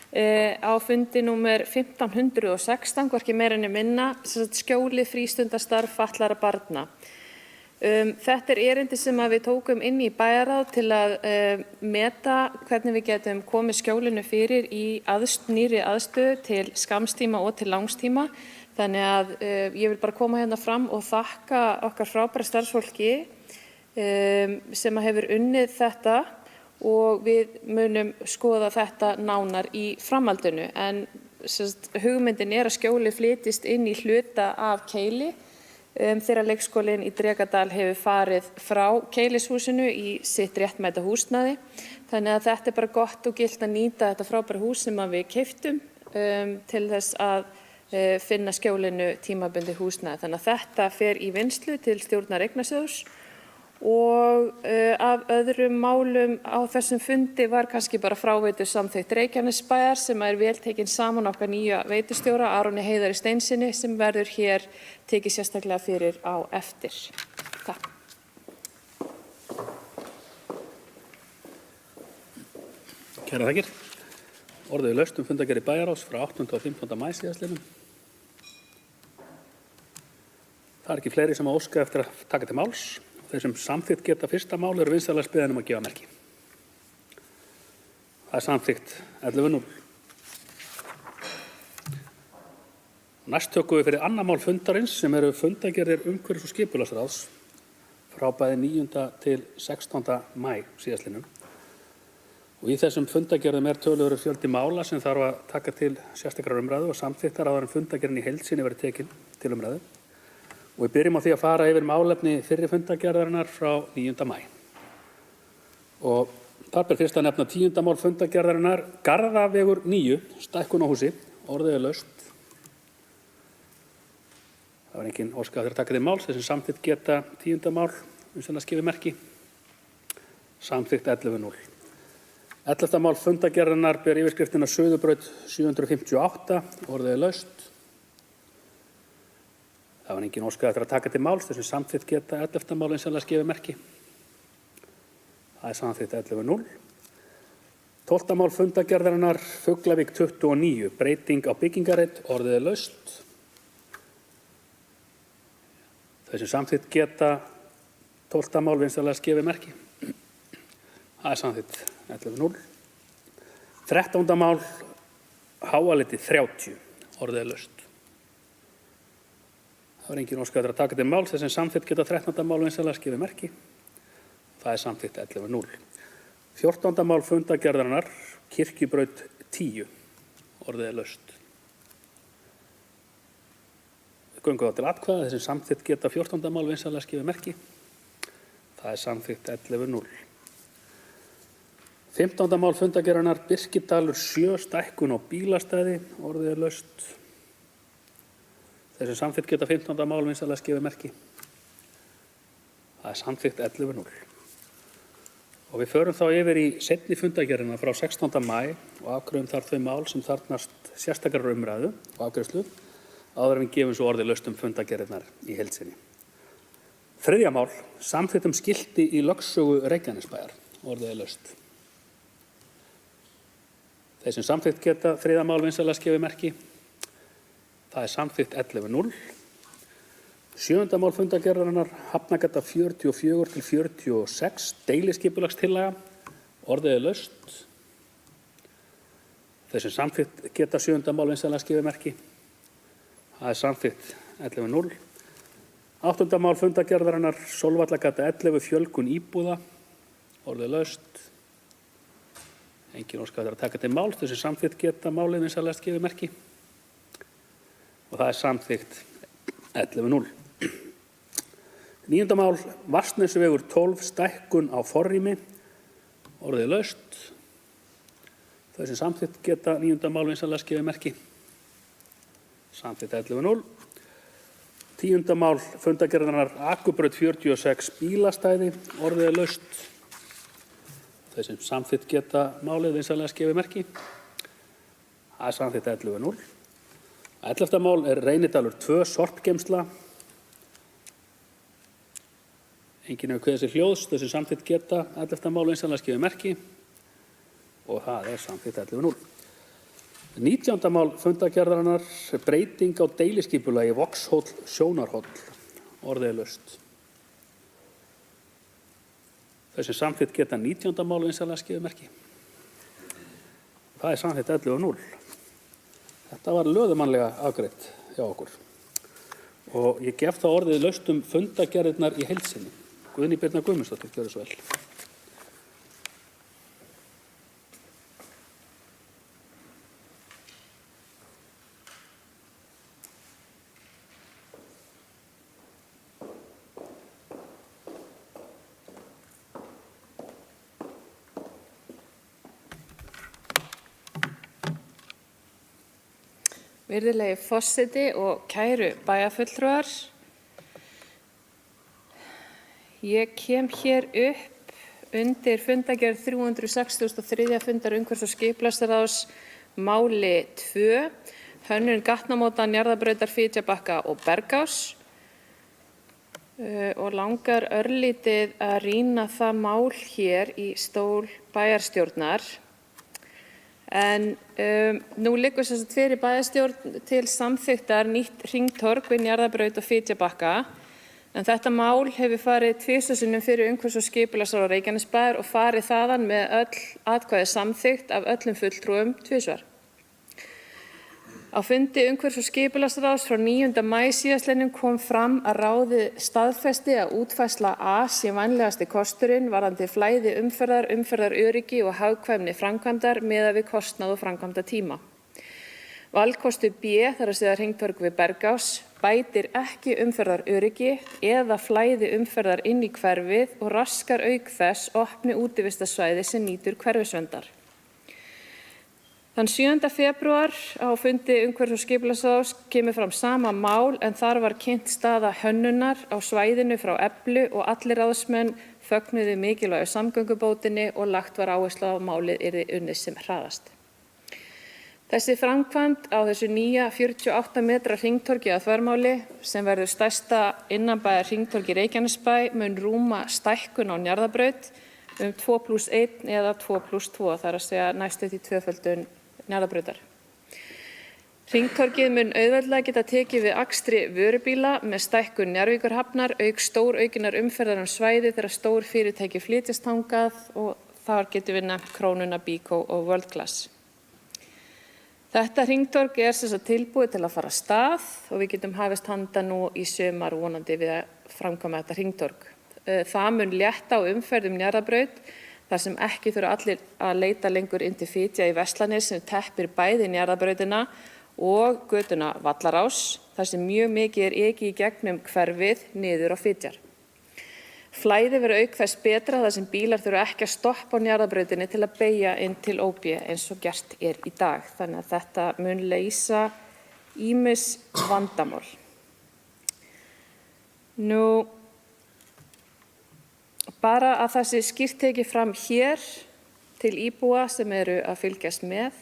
á fundi númer 1516, hvorki meira en minna, skjóli frístundastarf fatlaðra barna. Þetta er erindi sem við tókum inn í bæjarráð til að meta hvernig við getum komið skjólinu fyrir í nýrri aðstöðu til skamstíma og til langstíma. Þannig að ég vil bara koma hérna fram og þakka okkar frábæra starfsfólki sem hefur unnið þetta og við munum skoða þetta nánar í framhaldinu. En hugmyndin er að skjóli flytist inn í hluta af Keili þegar leikskólinn í Drekadal hefur farið frá Keilishúsinu í sitt réttmæta húsnæði. Þannig að þetta er bara gott og gilt að nýta þetta frábæra hús sem við keyptum til þess að finna skjólinu tímabundið húsnæði. Þannig að þetta fer í vinnslu til stjórnar Eignasjóðs og af öðrum málum á þessum fundi var kannski bara fráveitussamþykkt Reykjanesbæjar sem er vel tekin saman okkar nýja veitustjóra Aroni Heiðari Steinsinni sem verður hér tekið sérstaklega fyrir á eftir. Takk.
Kærar þakkir. Orðið er laust fundargerðir bæjarráðs frá 8. og 15. maí síðastliðnum. Það er ekki fleiri sem óska eftir að taka til máls. Þeir sem samþykkt geta fyrsta mál eru vinsamlegast beðin að gefa merki. Það er samþykkt 11:0. Næst tökum við fyrir annað mál fundarins sem eru fundargerðir umhverfis- og skipulagsráðs frá bæði 9. til 16. maí síðastliðnum. Og í þessum fundargerðum er töluverður fjöldi mála sem þarf að taka til sérstakrar umræðu og samþykktar áður en fundargerðin í heild sinni verið tekin til umræðu. Og við byrjum á því að fara yfir málefni fyrri fundargerðarinnar frá 9. maí. Og þar ber fyrst að nefna 10. mál fundargerðarinnar, Garðavegur 9, stækkun á húsi, orðið er laust. Það var engin óskað þegar taka til máls, þessum samþykkt geta 10. mál, vinsamlega skifið merki. Samþykkt 11:0. 11. mál fundargerðarinnar ber yfirskriftina Suðurbraut 758, orðið er laust. Það var engin óskað eftir að taka til máls, þessum samþykkt geta 11. mál vinsamlega skifið merki. Það er samþykkt 11:0. 12. mál fundargerðarinnar, Fuglavík 29, breyting á byggingarreit, orðið er laust. Þessum samþykkt geta 12. mál vinsamlega skifið merki. Það er samþykkt 11:0. 13. mál, Háaleiti 30, orðið er laust. Það Það er engin óskað að taka til máls. Þess sem samþykkt geta 13. mál vinsamlega skifið merki. Það er samþykkt 11-0. 14. mál fundargerðarinnar, Kirkjubraut 10. Orðið er laust. Göngum þá til atkvæða. Þess sem samþykkt geta 14. mál vinsamlega skifið merki. Það er samþykkt 11-0. 15. mál fundargerðarinnar, Birkidalur 7, stækkun á bílastæði. Orðið er laust. Þess sem samþykkt geta 15. mál vinsamlega skifið merki. Það er samþykkt 11-0. Og við förum þá yfir í seinni fundargerðina frá 16. maí og afgreiðum þar þau mál sem þarfnast sérstakrar umræðu og afgreiðslu áður en við gefum svo orðið laust fundargerðirnar í heild sinni. 3. mál, samþykkt skilti í lögsögu Reykjanesbæjar. Orðið er laust. Þeir sem samþykkt geta 3. mál vinsamlega skifið merki. Það er samþykkt 11-0. 7. mál fundargerðarinnar, Hafnargata 44 til 46, deiliskipulagstillaga. Orðið er laust. Þeir sem samþykkt geta 7. mál vinsamlega skifið merki. Það er samþykkt 11-0. 8. mál fundargerðarinnar, Sólvallagata 11, fjölgun íbúða. Orðið er laust. Engin óskað að taka til máls. Þeir sem samþykkt geta málið vinsamlega skifið merki. Og það er samþykkt 11-0. 9. mál, Vatnsnesvegur 12, stækkun á forrými. Orðið er laust. Þau sem samþykkt geta 9. mál vinsamlega skifið merki. Samþykkt 11-0. 10. mál fundargerðarinnar, Akurbraut 46, bílastæði. Orðið er laust. Þau sem samþykkt geta málið vinsamlega skifið merki. Það er samþykkt 11-0. 11. mál er Reynidalur 2, sorpgeymsla. Enginn hefur kveðið sér hljóðs. Þau sem samþykkt geta 11. mál vinsamlega skifið merki. Og það er samþykkt 11-0. 19. mál fundargerðarinnar, breyting á deiliskipulagi Vogshóll, Sjónarhóll. Orðið er laust. Þau sem samþykkt geta 19. mál vinsamlega skifið merki. Það er samþykkt 11-0. Þetta var löðumannlega afgreitt hjá okkur. Og ég gef þá orðið laust fundargerðirnar í heild sinni. Guðný Birna Guðmundsdóttir, gjörðu svo vel.
Virðulegi forseti og kæru bæjarfulltrúar, ég kem hér upp undir fundargerð 363. fundar umhverfis- og skipulagsráðs máli 2, hönnun gatnamóta Njarðarbrautar, Fitjabakka og Bergás og langar örlítið að rýna það mál hér í stól bæjarstjórnar. En nú liggur sem sagt fyrir bæjarstjórn til samþykktar nýtt hringtorg við Njarðarbraut og Fitjabakka. En þetta mál hefur farið tvisvar sinnum fyrir umhverfis- og skipulagsráð Reykjanesbæjar og farið þaðan með öll atkvæði samþykkt af öllum fulltrúum tvisvar. Á fundi umhverfis- og skipulagsráðs frá 9. maí síðastliðnum kom fram að ráðið staðfesti að útfærsla A sé vænlegasti kosturinn varðandi flæði umferðar, umferðaröryggi og hagkvæmni framkvæmdar miðað við kostnað og framkvæmdatíma. Valkostur B, þar að segja hringtorg við Bergás, bætir ekki umferðaröryggi eða flæði umferðar inn í hverfið og raskar auk þess opnu útivistarsvæði sem nýtur hverfisverndar. Þann 7. febrúar á fundi umhverfis- og skipulagsráðs kemur fram sama mál en þar var kynnt staða hönnunar á svæðinu frá Eflu og allir ráðsmenn fögnuðu mikilvægu samgöngubótinni og lagt var áherslu á að málið yrði unnið sem hraðast. Þessi framkvæmd á þessu nýja 48 metra hringtorgi að þvermáli sem verður stærsta innanbæjar hringtorgi í Reykjanesbæ mun rúma stækkun á Njarðarbraut 2+1 eða 2+2, þar að segja næstu því tvöföldun Njarðarbrautar. Hringtorgið mun auðveldlega geta tekið við akstri vörubíla með stækkun Njarðvíkurhafnar auk stóraukinnar umferðar svæði þegar stór fyrirtæki flytjast þangað og þar getum við nefnt Krónuna, Bíkó og World Class. Þetta hringtorg sem sagt tilbúið til að fara af stað og við getum hafist handa nú í sumar vonandi við að framkvæma þetta hringtorg. Það mun létta á umferð Njarðarbraut þar sem ekki þurfa allir að leita lengur inn til Fitja í Vestlanesi sem teppir bæði Njarðarbrautina og götuna Vallarás þar sem mjög mikið ekið í gegnum hverfið niður á Fitjar. Flæði verður auk þess betra þar sem bílar þurfa ekki að stoppa á Njarðarbrautinni til að beygja inn til OB eins og gert í dag. Þannig að þetta mun leysa ýmis vandamál. Nú, bara að það sé skýrt tekið fram hér til íbúa sem eru að fylgjast með,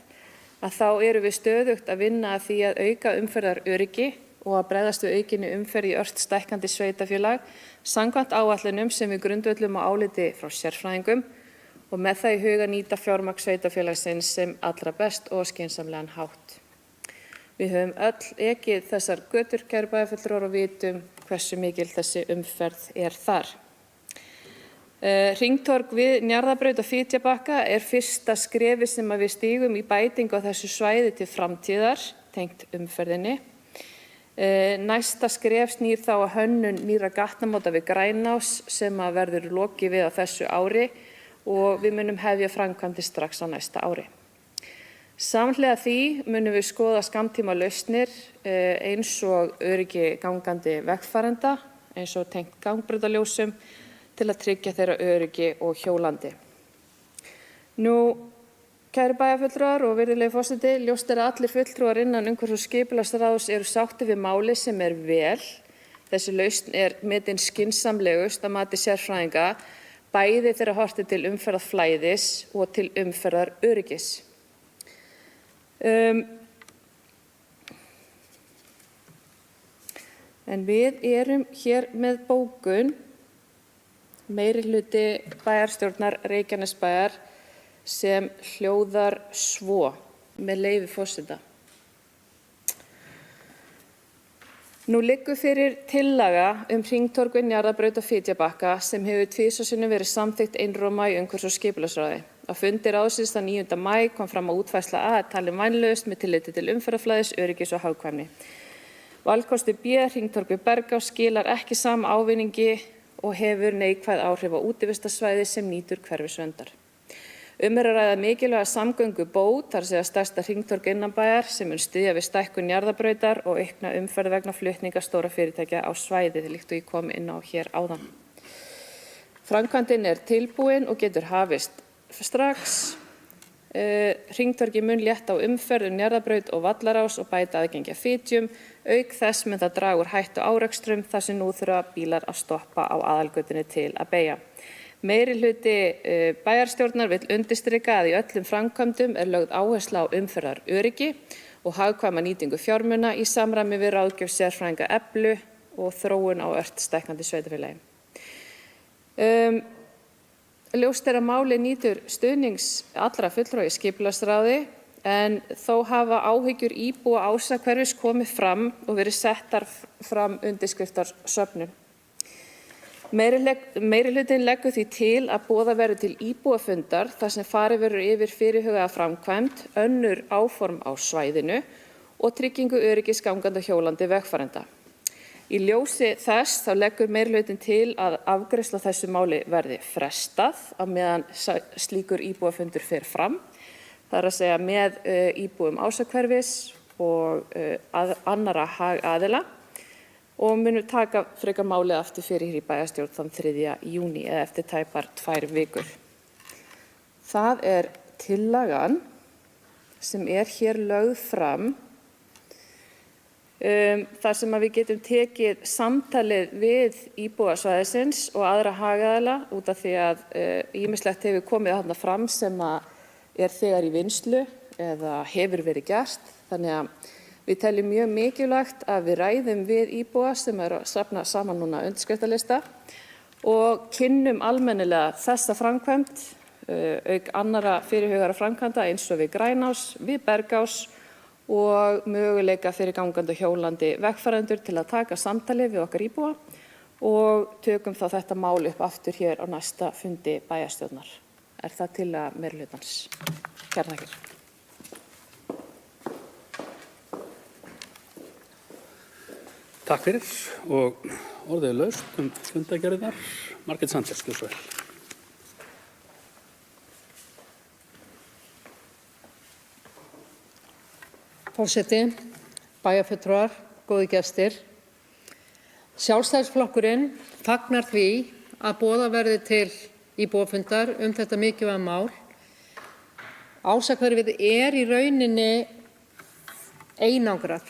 að þá eru við stöðugt að vinna að því að auka umferðaröryggi og að bregðast við aukinni umferð í ört stækkandi sveitarfélag samkvæmt áætlunum sem við grundvöllum á áliti frá sérfræðingum og með það í huga nýta fjármagn sveitarfélagsins sem allra best og skynsamlegan hátt. Við höfum öll ekið þessar götur, kæru bæjarfulltrúar, og vitum hversu mikil þessi umferð þar. Hringtorg við Njarðarbraut og Fitjabakka fyrsta skrefi sem við stígum í bætingu á þessu svæði til framtíðar, tengt umferðinni. Næsta skref snýr þá að hönnun nýrra gatnamóta við Grænás sem verður lokið við á þessu ári og við munum hefja framkvæmdir strax á næsta ári. Samhliða því munum við skoða skammtíma lausnir eins og öryggi gangandi vegfarenda, eins og tengt gangbrautarljósum til að tryggja þeirra öryggi og hjólandi. Nú, kæru bæjarfulltrúar og virðulegi forseti, ljóst að allir fulltrúar innan umhverfis- og skipulagsráðs eru sáttir við máli sem vel. Þessi lausn metin skynsamlegust að mati sérfræðinga, bæði þegar horft til umferðarflæðis og til umferðaröryggis. En við erum hér með bókun, meirihluti bæjarstjórnar Reykjanesbæjar, sem hljóðar svo, með leyfi forseta. Nú liggur fyrir tillaga hringtorg við Njarðarbraut og Fitjabakka sem hefur tvisvar sinnum verið samþykkt einróma í umhverfis- og skipulagsráði. Á fundi ráðsins þann 9. maí kom fram að útfærsla A talin vænlegust með tilliti til umferðarflæðis, öryggis og hagkvæmni. Valkostur B, hringtorg við Bergás, skilar ekki sama ávinningi og hefur neikvæð áhrif á útivistarsvæði sem nýtur hverfisverndar. Að ræða mikilvæga samgöngubót, þar að stærsta hringtorg innanbæjar sem mun styðja við stækkun Njarðarbrautar og aukna umferð vegna flutninga stóra fyrirtækja á svæðið, líkt og ég kom inn á hér áðan. Framkvæmdin tilbúin og getur hafist strax. Hringtorgi mun létta á umferð Njarðarbraut og Vallarás og bæta aðgengi að Fitjum. Auk þess mun það draga úr hættu árekstrum þar sem nú þurfa bílar að stoppa á aðalgötunni til að beygja. Meirihluti bæjarstjórnar vill undirstrika að í öllum framkvæmdum lögð áhersla á umferðaröryggi og hagkvæma nýtingu fjármuna í samræmi við ráðgjöf sérfræðinga Eflu og þróun á ört stækkandi sveitarfélagi. Ljóst að málið nýtur stuðnings allra fulltrúa í skipulagsráði en þó hafa áhyggjur íbúa Ásahverfis komið fram og verið settar fram undirskriftarsöfnun. Meirihlutinn leggur því til að boðað verði til íbúafundar þar sem farið verður yfir fyrirhugaða framkvæmd, önnur áform á svæðinu og tryggingu öryggis gangandi og hjólandi vegfarenda. Í ljósi þess þá leggur meirihlutinn til að afgreiðslu á þessu máli verði frestað á meðan slíkur íbúafundur fer fram. Það að segja með íbúum Ásahverfis og annarra hagaðila. Og munum taka frekar málið aftur fyrir hér í bæjarstjórn þann 3. júní eða eftir tæpar 2 vikur. Það tillagan sem hér lögð fram þar sem við getum tekið samtalið við íbúa svæðisins og aðra hagaðila út af því að ýmislegt hefur komið þarna fram sem þegar í vinnslu eða hefur verið gert. Þannig að við teljum mjög mikilvægt að við ræðum við íbúa sem að safna saman núna undirskriftalista og kynnum almennilega þessa framkvæmd, auk annarra fyrirhugara framkvæmda eins og við Grænás, við Bergás og möguleika fyrir gangandi og hjólandi vegfarendur til að taka samtali við okkar íbúa og tökum þá þetta mál upp aftur hér á næsta fundi bæjarstjórnar. Það tillaga meirihlutans. Kærar þakkir.
Takk fyrir og orðið er laust fundargerðirnar. Margrét Sanchez, gjörðu svo vel.
Forseti, bæjarfulltrúar, góðir gestir. Sjálfstæðisflokkurinn fagnar því að boðað verði til íbúafundar þetta mikilvæga mál. Ásakverfið í rauninni einangrað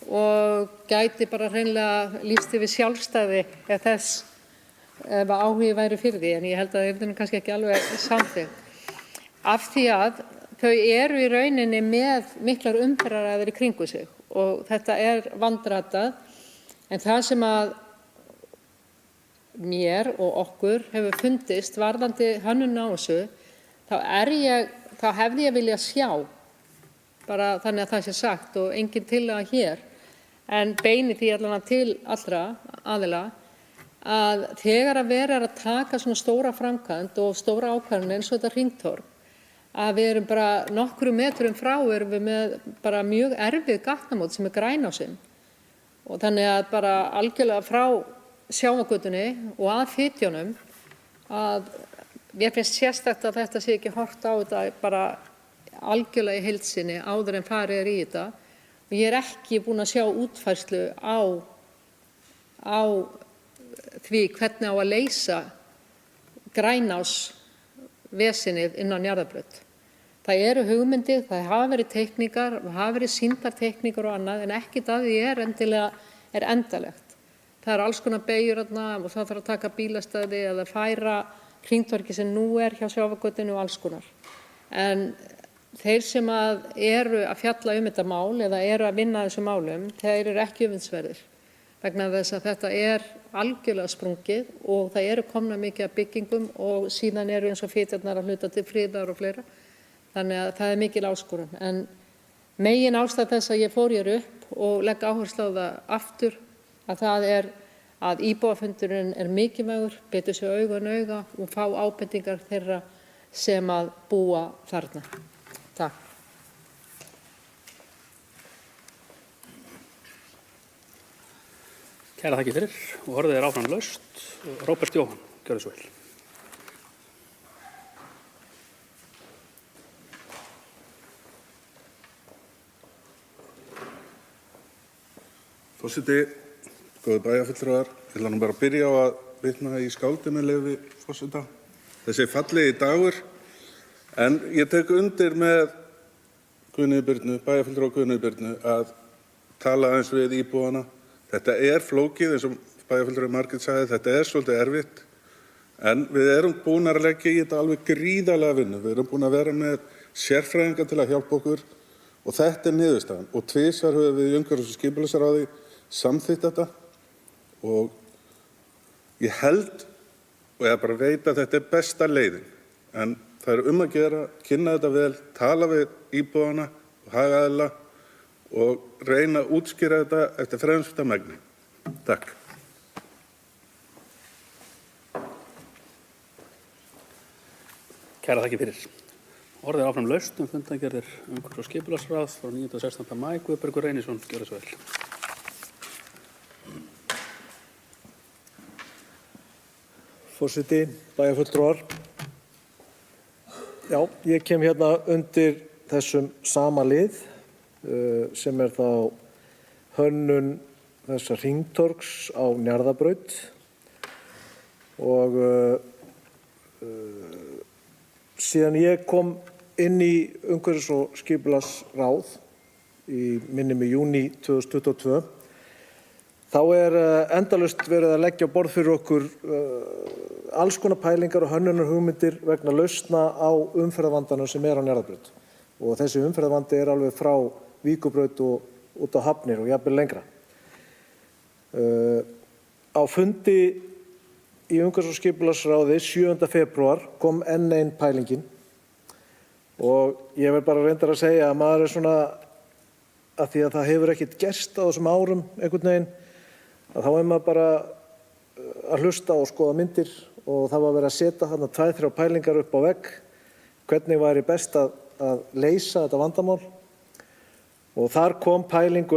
og gæti bara hreinlega lýst yfir sjálfstæði ef áhugi væri fyrir því, en ég held að það er kannski ekki alveg samþykkt. Af því að þau eru í rauninni með miklar umferðaraðir í kringu sig og þetta er vandratað, en það sem að mér og okkur hefur fundist varðandi hönnun á þessu, þá hefði ég viljað sjá, bara þannig að það sé sagt og engin tillaga hér, en beini því allavega til allra aðila, að þegar að vera að taka svona stóra framkvæmd og stóra ákvarðanir eins og þetta hringtorg, að við erum bara nokkrum metrum frá, erum við með bara mjög erfið gatnamót sem er Grænásinn. Og þannig að bara algjörlega frá Sjávargötunni og að Fitjónum, að mér finnst sérstakt að þetta sé ekki horft á þetta bara algjörlega í heild sinni áður en farið er í þetta. Og ég er ekki búin að sjá útfærslu á því hvernig á að leysa Grænásvesenið inn á Njarðarbraut. Það eru hugmyndir, það hafa verið teikningar, það hafa verið sýndar teikningar og annað, en ekkert af því er endalegt. Það eru alls konar beygjur þarna og það þarf að taka bílastæði eða færa hringtorgið sem nú er hjá Sjávargötunni og alls konar. En þeir sem eru að fjalla þetta mál eða eru að vinna að þessum málum, þeir eru ekki öfundsverðir. Vegna þess að þetta er algjörlega sprungið og það eru komna mikið af byggingum og síðan eru eins og Fitjarnar að hluta til friðar og fleira. Þannig að það er mikil áskorun. En megin ástæða þess að ég fór hér upp og legg áherslu á það aftur, að það er að íbúafundurinn er mikilvægur, betur sig auga en auga og fá ábendingar þeirra sem að búa þarna. Takk.
Kæra þakkir fyrir og orðið er áfram laust. Róbert Jóhann, gjörðu svo vel.
Forseti, góðir bæjarfulltrúar, ég ætla nú bara að byrja á að vitna í skáldið með leyfi forseta. Þessi fallegi dagur, en ég tek undir með Guðnýju Birnu, bæjarfulltrúa Guðnýju Birnu, að tala aðeins við íbúana. Þetta er flókið, eins og bæjarfulltrúi Margrét sagði, þetta er svolítið erfitt, en við erum búin að leggja í þetta alveg gríðarlega vinnu. Við erum búin að vera með sérfræðinga til að hjálpa okkur og þetta er niðurstaðan. Og tvisvar höfum við í umhverfis- og skipulagsráði samþykkt þetta og ég held og ég bara veit að þetta er besta leiðin, en það er að gera, kynna þetta vel, tala við íbúana og hagaðila og reyna að útskýra þetta eftir fremsta megni. Takk.
Kæra þakkir fyrir. Orðið er áfram laust fundargerðir umhverfis- og skipulagsráðs frá 9. og 16. maí. Guðbergur Reynisson, gjörðu svo vel.
Forseti, bæjarfulltrúar. Já, ég kem hérna undir þessum sama lið sem er þá hönnun þessa hringtorgs á Njarðarbraut og síðan ég kom inn í umhverfis- og skipulagsráð í minnum í júní 2022, þá er endalaust verið að leggja á borð fyrir okkur alls konar pælingar og hönnunarhugmyndir vegna lausna á umferðarvandanum sem er á Njarðarbraut. Og þessi umferðarvandi er alveg frá Víkurbraut og út á Hafnir og jafnvel lengra. Á fundi í umhverfis- og skipulagsráði 7. febrúar kom enn ein pælingin og ég vil bara reyndar að segja að maður er svona, að því að það hefur ekkert gerst á þessum árum einhvern veginn, að þá er maður bara að hlusta og skoða myndir og það var verið að setja þarna 2-3 pælingar upp á vegg, hvernig væri best að leysa þetta vandamál. Og þar kom pæling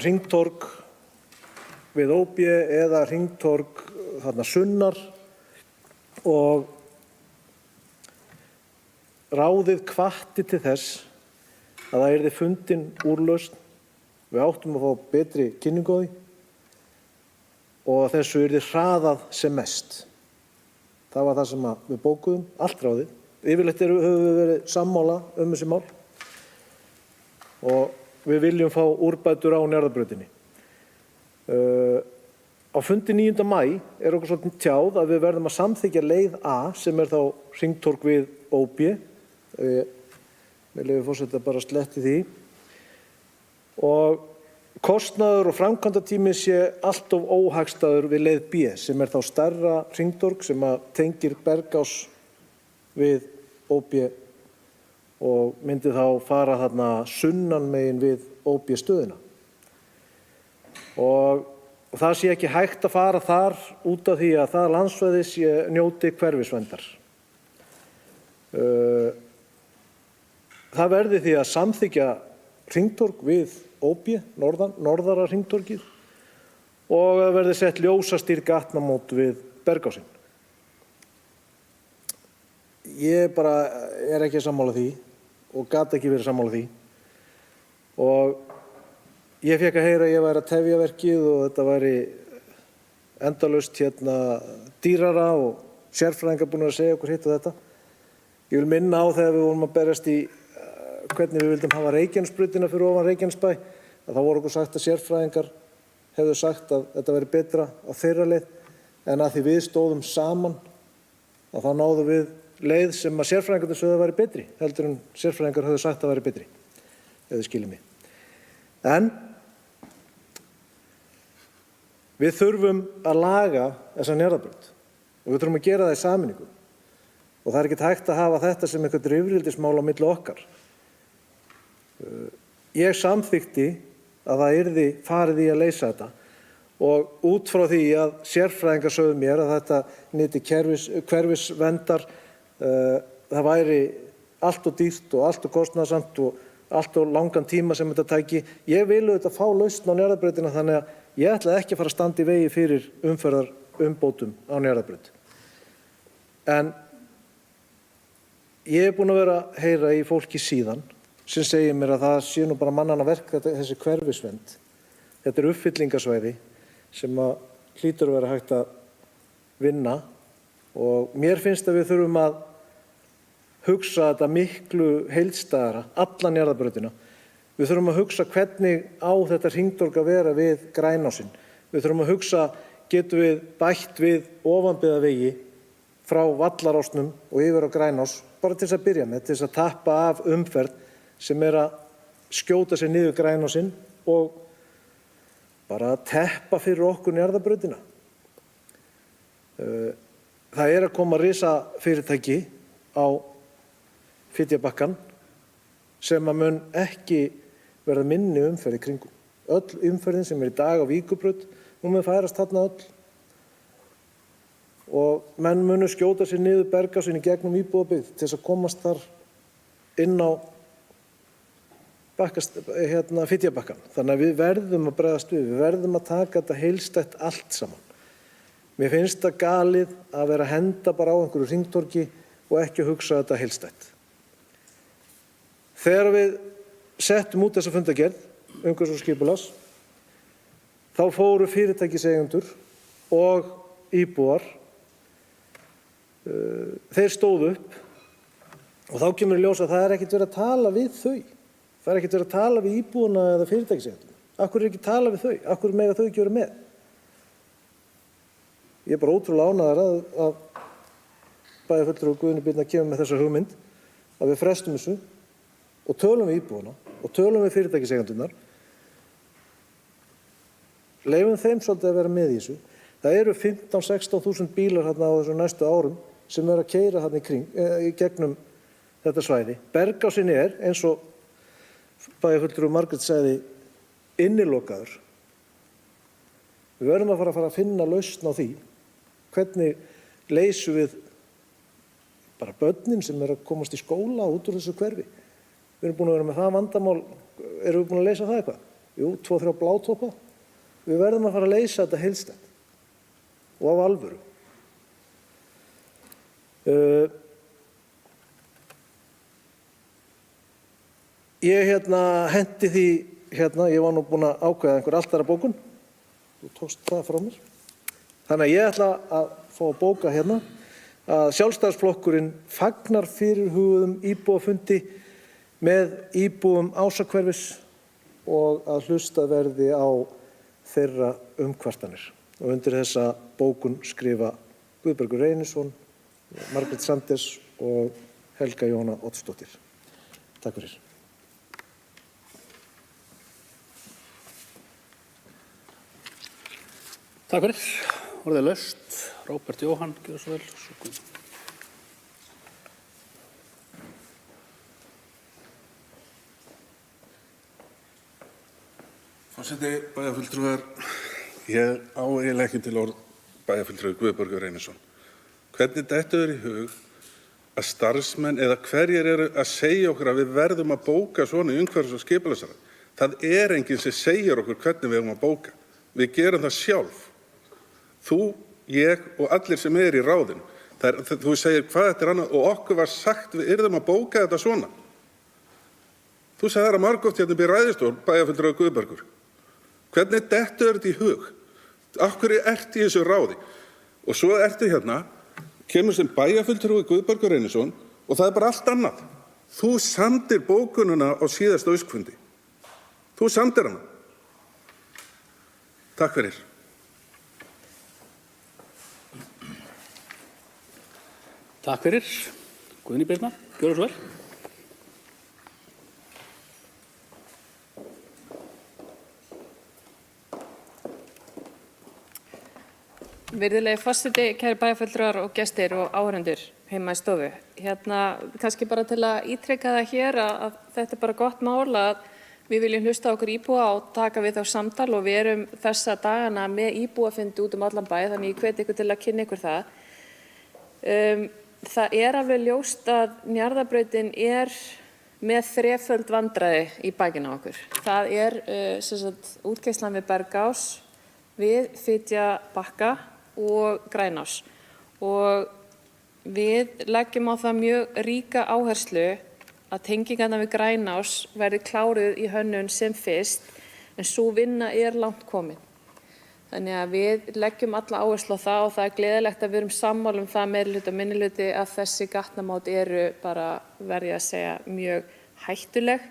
hringtorg við OB eða hringtorg þarna sunnar og ráðið hvatti til þess að það yrði fundin úrlausn. Við áttum að fá betri kynningu á því og að þessu yrði hraðað sem mest. Það var það sem við bókuðum, allt ráðið. Yfirleitt höfum við verið sammála þessi mál og við viljum fá úrbætur á Njarðarbrautinni. Á fundi 9. maí okkur svolítið tjáð að við verðum að samþykkja leið A sem þá hringtorg við OB. Með leyfi forseta bara sletti því. Og kostnaður og framkvæmdatími sé allt of óhagstæður við leið B sem þá stærra hringtorg sem tengir Bergás við OB og myndi þá fara þarna sunnan megin við OB stöðina. Og það sé ekki hægt að fara þar út af því að það landsvæði njóti hverfisverndar. Það verði því að samþykkja hringtorg við OB, norðara hringtorgið, og það verði sett ljósastýr gatnamót við Bergásinn. Ég bara ekki sammála því og gat ekki verið sammála því. Og ég fékk að heyra að ég væri að tefja verkið og þetta væri endalaust dýrara og sérfræðingar búin að segja okkur hitt og þetta. Ég vil minna á þegar við vorum að berjast í hvernig við vildum hafa Reykjanesbrautina fyrir ofan Reykjanesbæ, að þá voru okkur sagt að sérfræðingar hefðu sagt að þetta væri betra á þeirra leið, en að því við stóðum saman að þá náðum við leið sem að sérfræðingarnir sögðu að væri betri, heldur en sérfræðingar höfðu sagt að væri betri, ef þið skiljið mig. En við þurfum að laga þessa Njarðarbraut og við þurfum að gera það í sameiningu. Og það ekki hægt að hafa þetta sem eitthvað rifrildismál á milli okkar. Ég samþykkti að það yrði farið í að leysa þetta og út frá því að sérfræðingar sögðu mér að þetta nyti hverfisverndar, það væri allt og dýrt og allt og kostnaðarsamt og allt og langan tíma sem þetta tæki. Ég vil auðvitað fá lausn á Njarðarbrautina þannig að ég ætlaði ekki að fara að standa í vegi fyrir umferðarumbótum á Njarðarbraut. En ég búin að vera að heyra í fólki síðan sem segir mér að það sé nú bara mannanna verk þessi hverfisvernd. Þetta uppfyllingasvæði sem hlýtur að vera hægt að vinna og mér finnst að við þurfum að hugsa þetta miklu heildstæðara, alla Njarðarbrautina. Við þurfum að hugsa hvernig á þetta hringtorg að vera við Grænásinn. Við þurfum að hugsa, getum við bætt við ofanbyggðavegi frá Vallarásnum og yfir á Grænás, bara til þess að byrja með, til þess að tappa af umferð sem að skjóta sér niður Grænásinn og bara að teppa fyrir okkur Njarðarbrautina. Það að koma risafyrirtæki á Fitjabakkann sem að mun ekki verða minni umferð í kringum. Öll umferðin sem í dag á Víkurbraut, hún mun færast þarna öll. Og menn munu skjóta sér niður Bergásinn í gegnum íbúðabyggð til þess að komast þar inn á Fitjabakkann. Þannig að við verðum að bregðast við verðum að taka þetta heildstætt allt saman. Mér finnst það galið að vera að henda bara á einhverju hringtorgi og ekki að hugsa þetta heildstætt. Þegar við settum út þessa fundargerð, umhverfis- og skipulags, þá fóru fyrirtækiseigendur og íbúar, þeir stóðu upp og þá kemur í ljós að það ekkert verið að tala við þau. Það ekkert verið að tala við íbúana eða fyrirtækiseigendurna. Af hverju ekki tala við þau? Af hverju mega þau ekki vera með? Ég bara ótrúlega ánægður að bæjarfulltrúi Guðni Birna kemur með þessa hugmynd að við frestum þessu og tölum við íbúana og tölum við fyrirtækiseigendurnar. Leyfum þeim svolítið að vera með í þessu. Það eru 15-16.000 bílar hérna á þessum næstu árum sem að keyra hérna í gegnum þetta svæði. Bergásinn eins og bæjarfulltrúi Margrét sagði, innilokaður. Við verðum að fara að finna lausn á því hvernig leysum við bara börnin sem að komast í skóla út úr þessu hverfi. Við erum búin að vera með það vandamál, erum við búin að leysa það eitthvað? Jú, 2-3 blátoppa við verðum að fara að leysa þetta heildstætt og af alvöru. Ég hendi því, ég var nú búinn að ákveða einhver allt aðra bókun. Þú tókst það frá mér. Þannig að ég ætla að fá að bóka að Sjálfstæðisflokkurinn fagnar fyrirhuguðum íbúafundi með íbúum Ásahverfis og að hlustað verði á þeirra umkvartanir. Og undir þessa bókun skrifa Guðbergur Reynisson, Margrét Sanders og Helga Jóna Oddsdóttir. Takk fyrir.
Takk fyrir. Orðið laust. Róbert Jóhann, gjörðu svo vel.
Forseti, bæjarfulltrúar, ég á eiginlega ekki til orð bæjarfulltrúi Guðbergur Reynisson. Hvernig dettur í hug að starfsmenn eða hverjir eru að segja okkur að við verðum að bóka svona í umhverfis- og skipulagsráði? Það enginn sem segir okkur hvernig við erum að bóka. Við gerum það sjálf. Þú, ég og allir sem í ráðinu. Þú segir hvað þetta annað og okkur var sagt við yrðum að bóka þetta svona. Þú sagði það margoft upp í ræðustól, bæjarfulltrúi Guðbergur. Hvernig dettur þetta í hug? Af hverju ertu í þessu ráði? Og svo ertu kemur sem bæjarfulltrúi Guðbergur Reynisson og það bara allt annað. Þú samdir bókununa á síðasta haustfundi. Þú samdir hana. Takk fyrir.
Takk fyrir. Guðný Birna, gjörðu svo vel.
Virðulegi forseti, kæri bæjarfulltrúar og gestir og áhorfendur heima í stofu. Kannski bara til að ítreka það hér að þetta er bara gott mál að við viljum hlusta á okkur íbúa og taka við þá samtal og við erum þessa dagana með íbúafundi út allan bæ, þannig ég hvet ykkur til að kynna ykkur það. Það er alveg ljóst að Njarðarbrautin er með þreföld vandræði í bakinu á okkur. Það er útkeislan við Bergás, við Fitjabakka og Grænás. Og við leggjum á það mjög ríka áherslu að tengingarnar við Grænás verði kláruð í hönnun sem fyrst, en sú vinna er langt komin. Þannig að við leggjum alla áherslu á það og það er gleðilegt að við erum sammála það meirihluti og minnihluti að þessi gatnamót eru bara, verð ég að segja, mjög hættuleg.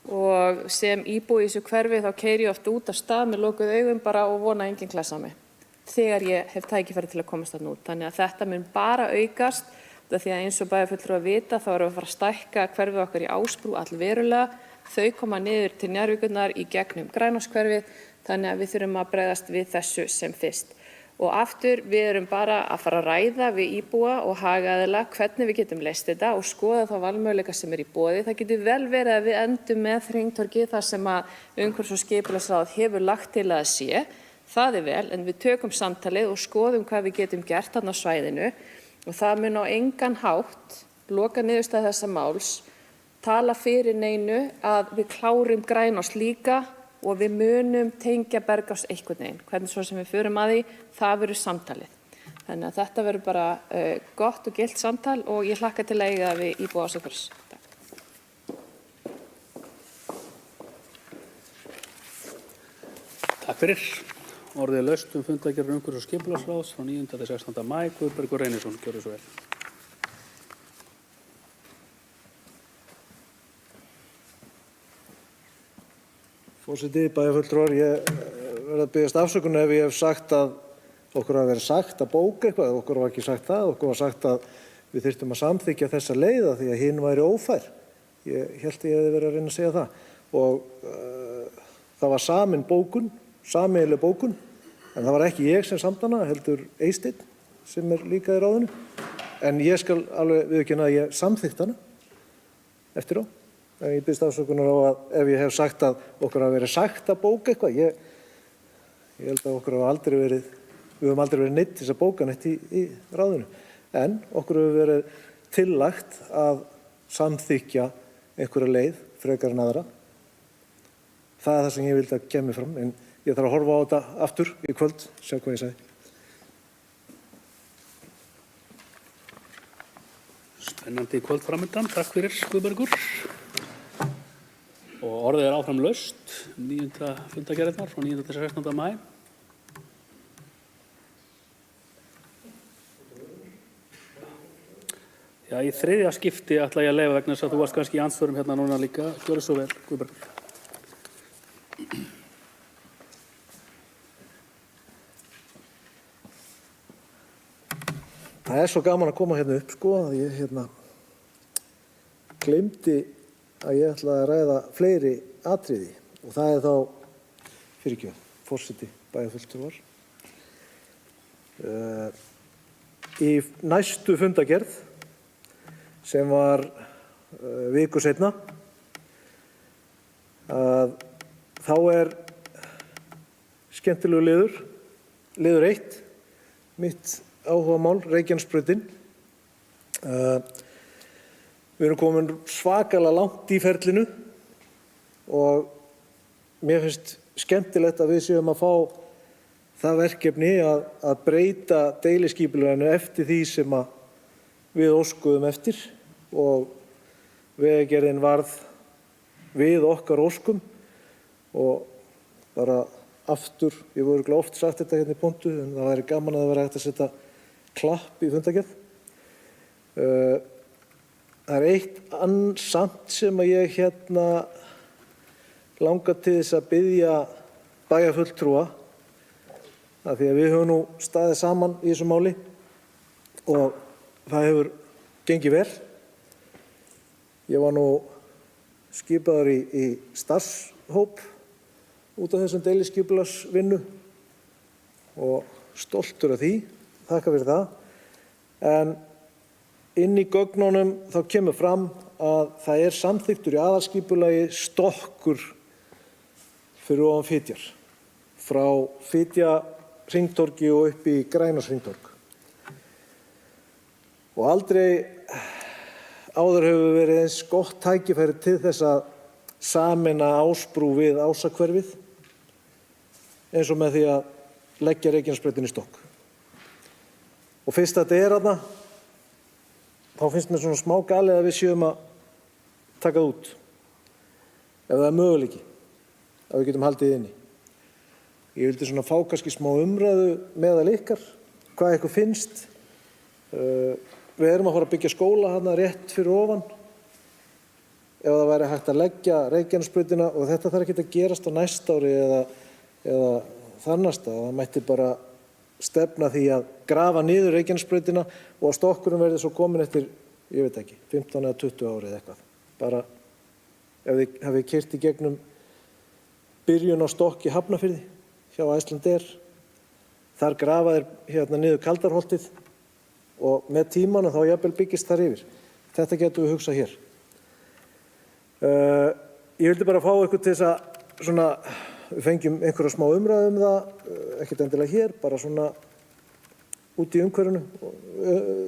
Og sem íbúi í þessu hverfi þá keyri ég oft út af stað með lokuð augum bara og vona að enginn klessa mig þegar ég hef tækifæri til að komast þarna út. Þannig að þetta mun bara aukast, því að eins og bæjarfulltrúar að vita þá erum við að fara að stækka hverfið okkar í Ásbrú allverulega. Þau koma niður til Njarðvíkurnar í gegnum Grænáshverfið, þannig að við þurfum að bregðast við þessu sem fyrst. Og aftur, við erum bara að fara að ræða við íbúa og hagaðila hvernig við getum leyst þetta og skoða þá valmöguleika sem í boði. Það getur vel verið að við endum með hringtorgið þar sem að umhverfis- og skipulagsráð hefur lagt til að sé. Það er vel, en við tökum samtalið og skoðum hvað við getum gert þarna á svæðinu og það mun á engan hátt loka niðurstaða þessa máls, tala fyrir neinu að við klárum Grænás líka og við munum tengja Bergás einhvern veginn. Hvernig svo sem við förum að því, það verður samtalið. Þannig að þetta verður bara gott og gilt samtal og ég hlakka til að eiga það við íbúa Ásahverfis.
Takk fyrir. Orðið laust fundagerðar umhverfis- og skipulagsráðs frá 9. til 16. maí. Guðbergur Reynisson, gjörðu svo vel.
Forseti, bæjarfulltrúar, ég verð að biðjast afsökunar ef ég hef sagt að okkur hafi verið sagt að bóka eitthvað, okkur var ekki sagt það, okkur var sagt að við þyrftum að samþykkja þessa leiða því að hinn væri ófær. Ég held ég hefði verið að reyna að segja það. Og það var samin bókun, sameiginleg bókun, en það var ekki ég sem samt hana, heldur Eysteinn sem er líka í ráðinu. En ég skal alveg viðurkenna að ég samþykkt hana eftir á. En ég biðst afsökunar á að ef ég hef sagt að okkur hafi verið sagt að bóka eitthvað, ég held að okkur hafi aldrei verið, við höfum aldrei verið neitt til þess að bóka neitt í ráðinu. En okkur hefur verið tillagt að samþykkja einhverja leið frekar en aðra. Það er það sem ég vildi að kemur fram, en ég þarf að horfa á þetta aftur í kvöld, sjá hvað ég sagði.
Spennandi kvöld framöndan. Takk fyrir, Guðbergur. Og orðið er áfram laust, 9. fundargerðirnar frá 9. til 16. maí. Já, í þriðja skipti ætla ég að leyfa vegna þess að þú varst kannski í andsvörum hérna núna líka. Gjörðu svo vel, Guðbergur.
Það er svo gaman að koma hérna upp, sko, að ég gleymdi að ég ætlaði að ræða fleiri atriði og það er þá, fyrirgefðu, forseti bæjarfulltrúar. Í næstu fundargerð, sem var viku seinna, þá er skemmtilegu liður 1, mitt áhugamál, Reykjanesbrautin. Við erum komin svakalega langt í ferlinu og mér finnst skemmtilegt að við séum að fá það verkefni að breyta deiliskipulaginu eftir því sem að við óskuðum eftir og Vegagerðin varð við okkar óskum og bara aftur, ég voru örugglega oft sagt þetta hérna í pontu, en það væri gaman að það væri hægt að setja klapp í fundargerð. Það er eitt samt sem að ég langar til þess að biðja bæjarfulltrúa, af því að við höfum nú staðið saman í þessu máli og það hefur gengið vel. Ég var nú skipaður í starfshóp út af þessum deiliskipulagsvinnu og stoltur af því, þakka fyrir það. En inn í gögnunum þá kemur fram að það er samþykktur í aðalskipulagi stokkur fyrir ofan Fitjar, frá Fitjahringtorgi og upp í Grænashringtorg. Og aldrei áður hefur verið eins gott tækifæri til þess að sameina Ásbrú við Ásahverfið eins og með því að leggja Reykjanesbrautin í stokk. Og fyrst þetta er þarna, þá finnst mér svona smá galið að við séum að taka það út. Ef það er möguleiki, að við getum haldið inni. Ég vildi svona fá kannski smá umræðu meðal ykkar, hvað ykkur finnst. Við erum að fara að byggja skóla þarna rétt fyrir ofan. Ef það væri hægt að leggja Reykjanesbrautina, og þetta þarf ekki að gerast á næsta ári eða þarnæsta, það mætti bara stefna því að grafa niður Reykjanesbrautina og að stokkurinn verði svo komin eftir, ég veit ekki, 15 eða 20 ári eða eitthvað. Bara ef þið hafið keyrt í gegnum byrjun á stokk í Hafnarfirði hjá Icelandair, þar grafa þeir niður Kaldarholtið og með tímanum þá jafnvel byggist þar yfir. Þetta getum við hugsað hér. Ég vildi bara fá ykkur til þess að svona, við fengjum einhverja smá umræðu það, ekkert endilega hér, bara svona út í umhverfinu,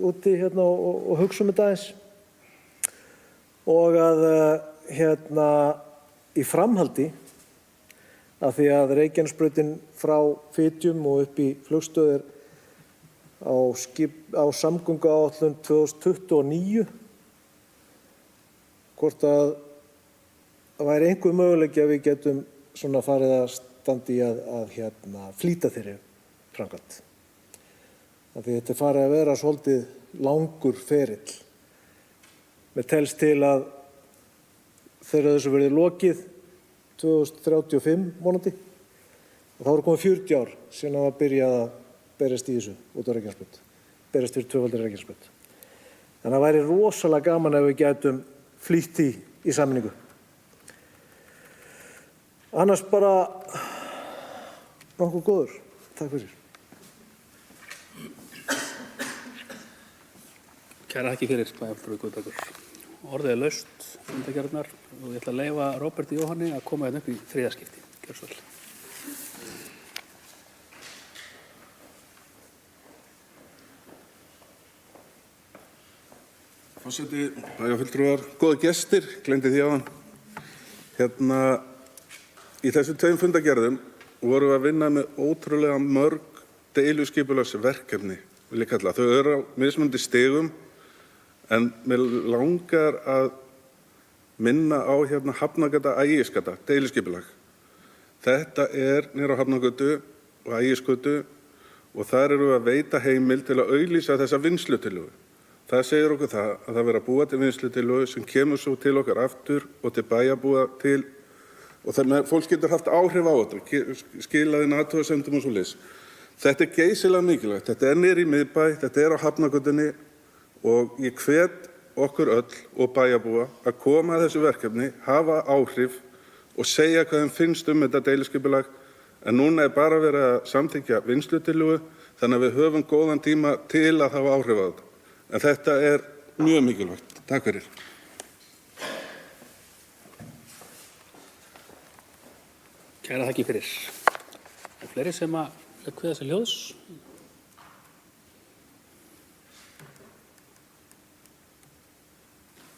úti og hugsa þetta aðeins. Og að í framhaldi, af því að Reykjanesbrautin frá Fitjum og upp í Flugstöð á samgönguáætlun 2029, hvort að það væri einhver möguleiki að við getum svona farið að standa í að flýta þeirri framkvæmd. Af því þetta er farið að vera svolítið langur ferill. Mér telst til að þegar þessu verði lokið 2035 vonandi, og þá eru komið 40 ár síðan að byrjað að berjast í þessu út á Reykjanesbraut, berjast fyrir tvöfaldri Reykjanesbraut. Þannig að það væri rosalega gaman ef við gætum flýtt í sameiningu. Annars bara nokkuð góður. Takk fyrir.
Kæra þakki fyrir, bæjarfulltrúi Guðbergur. Orðið er laust, fundargerðirnar, og ég ætla að leyfa Róberti Jóhanni að koma hérna upp í þriðja skipti. Gjörðu svo vel.
Forseti, bæjarfulltrúar, góða gestir, gleymdi því áðan. Í þessum tveim fundargerðum vorum við að vinna með ótrúlega mörg deiliskipulagsverkefni, vil ég kalla. Þau eru á mismunandi stigum, en mér langar að minna á hérna Hafnargata Ægisgata, deiliskipulag. Þetta er niður á Hafnargötu og Ægisgötu og þar eru við að veita heimild til að auglýsa þessa vinnslutillögu. Það segir okkur það að það verður að búa til vinnslutillögu sem kemur svo til okkar aftur og til bæjarbúa til og þannig að fólk getur haft áhrif á þetta, skilaði athugasemdum og svoleiðis. Þetta er geysilega mikilvægt. Þetta er niður í miðbæ, þetta er á Hafnargötunni og ég hvet okkur öll og bæjarbúa að koma að þessu verkefni, hafa áhrif og segja hvað þeim finnst þetta deiliskipulag. En núna er bara verið að samþykkja vinnslutillögu þannig að við höfum góðan tíma til að hafa áhrif á þetta. En þetta er mjög mikilvægt. Takk fyrir.
Kæra þakki fyrir. Er fleiri sem að kveða þessi hljóðs?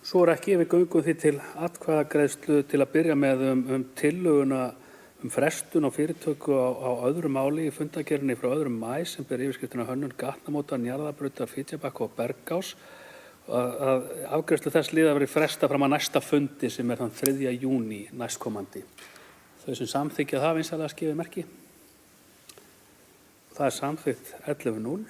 Svo er ekki, við göngum því til atkvæðagreiðslu til að byrja með tillöguna frestun á fyrirtöku á öðru máli í fundargerðinni frá 2. maí sem ber yfirskriftina hönnun gatnamóta, Njarðarbrautar, Fitjabakka og Bergás. Að afgreiðslu þess liða verið fresta fram að næsta fundi sem er þann 3. júní næstkomandi. Þau sem samþykkja það vinsamlega skifið merki. Það er samþykkt 11:0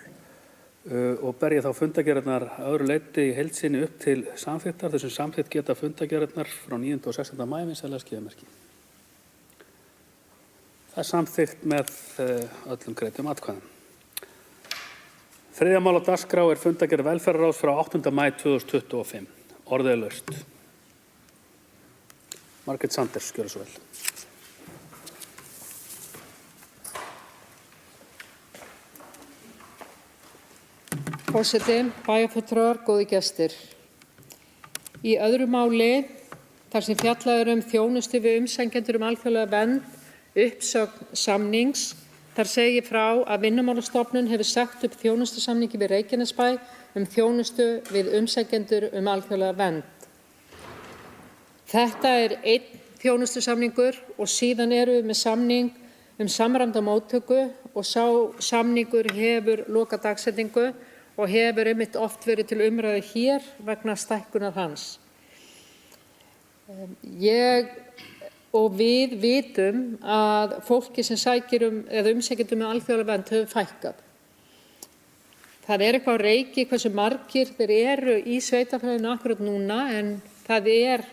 og ber ég þá fundargerðirnar að öðru leyti í heild sinni upp til samþykktar. Þau sem samþykkt geta fundargerðirnar frá 9. og 16. maí vinsamlega skifið merki. Það er samþykkt með öllum greiddum atkvæðum. 3. mál á dagskrá er fundargerð velferðarráðs frá 8. maí 2025. Orðið er laust. Margrét Sanders, gjörðu svo vel.
Forseti, bæjarfulltrúar, góðir gestir. Í öðru máli, þar sem fjallað er þjónustu við umsækjendur alþjóðlega vernd, uppsögn samnings, þar segir frá að Vinnumálastofnun hefur sagt upp þjónustusamningi við Reykjanesbæ þjónustu við umsækjendur alþjóðlega vernd. Þetta er einn þjónustusamningur og síðan erum við með samning samræmda móttöku og sá samningur hefur lokadagsetningu og hefur einmitt oft verið til umræðu hér vegna stækkunar hans. Og við vitum að fólki sem sækir eða umsækjendum alþjóðlega vernd hefur fækkað. Það er eitthvað á reiki hversu margir þeir eru í sveitarfélaginu akkúrat núna en það er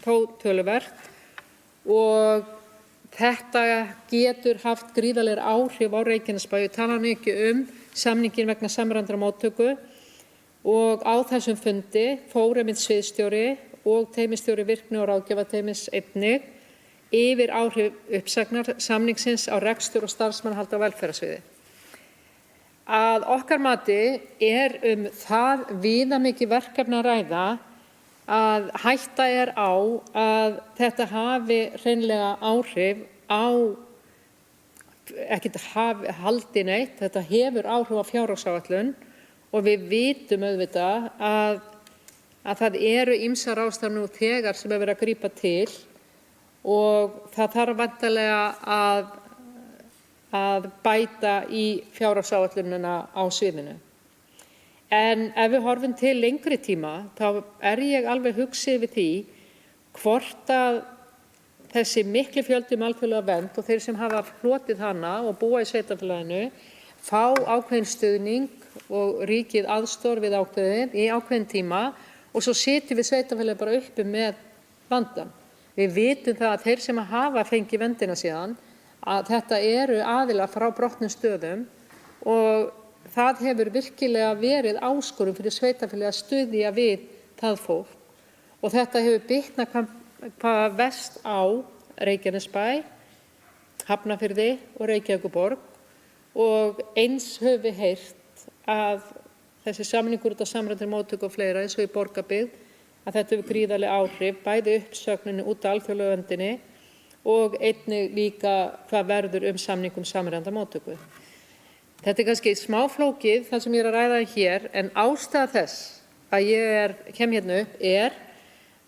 þó töluvert og þetta getur haft gríðarleg áhrif á Reykjanesbæ. Ég tala nú ekki samninginn vegna samræmdrar móttöku og á þessum fundi fór einmitt sviðsstjóri og teymistjóri virkni og ráðgjafateymis einnig yfir áhrif uppsagnar samningsins á rekstur og starfsmannahald á velferðarsviði. Að okkar mati er það viðamikið verkefni að ræða að hætta er á að þetta hafi hreinlega áhrif á, ekkert haldi neitt, þetta hefur áhrif á fjárhagsáætlun og við vitum auðvitað að það eru ýmsar ráðstafanir nú þegar sem er verið að grípa til og það þarf væntanlega að bæta í fjárhagsáætlunina á sviðinu. En ef við horfum til lengri tíma, þá er ég alveg hugsi við því hvort að þessi mikli fjöldi alþjóðlega vernd og þeir sem hafa hlotið hana og búa í sveitarfélaginu fá ákveðin stuðning og ríkið aðstoð við í ákveðin tíma og svo sitjum við sveitarfélagið bara uppi með vandann. Við vitum það að þeir sem hafa fengið verndina síðan að þetta eru aðilar frá brotnum stöðum og það hefur virkilega verið áskorun fyrir sveitarfélagið að styðja við það fólk og þetta hefur bitnað hvað verst á Reykjanesbæ, Hafnarfirði og Reykjavíkurborg og eins höfum við heyrt að þessi samningur út af samræmdri móttöku og fleira eins og í Borgarbyggð að þetta hefur gríðarleg áhrif, bæði uppsögninni út af alþjóðlegu verndinni og einnig líka hvað verður samningum samræmda móttöku. Þetta er kannski smá flókið það sem ég er að ræða hér en ástæða þess að ég kem hérna upp er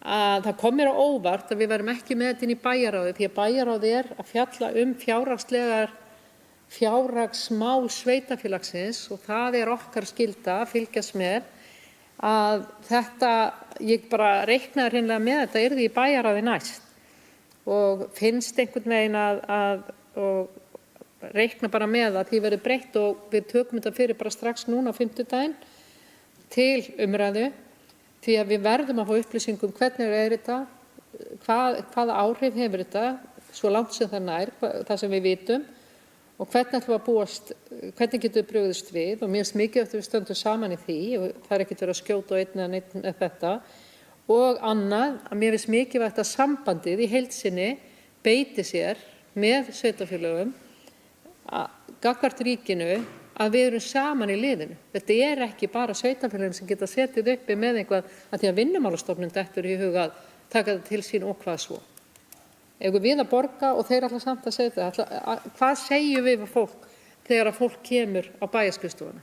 að það kom mér á óvart að við værum ekki með þetta inn í bæjarráði, því að bæjarráði að fjalla fjárhagsmál sveitarfélagsins og það okkar skylda að fylgjast með að þetta, ég bara reiknaði hreinlega með þetta yrði í bæjarráði næst og finnst einhvern veginn og reikna bara með að því verði breytt og við tökum þetta fyrir bara strax núna á fimmtudaginn til umræðu, því að við verðum að fá upplýsingum hvernig þetta, hvaða áhrif hefur þetta svo langt sem það nær, það sem við vitum og hvernig ætlum við að búast, hvernig getum við brugðist við og mér finnst mikilvægt að við stöndum saman í því og það ekkert verið að skjóta á einn eða neitt þetta og annað að mér finnst mikilvægt að sambandið í heild sinni beiti sér með sveitarfélögum gagnvart ríkinu að við erum saman í liðinu. Þetta ekki bara sveitarfélögum sem geta setið uppi með eitthvað að því að Vinnumálastofnun dettur í hug að taka þetta til sín og hvað svo. Ef við að borga og þeir alltaf samt að segja þetta, hvað segjum við fólk þegar að fólk kemur á bæjarskrifstofuna?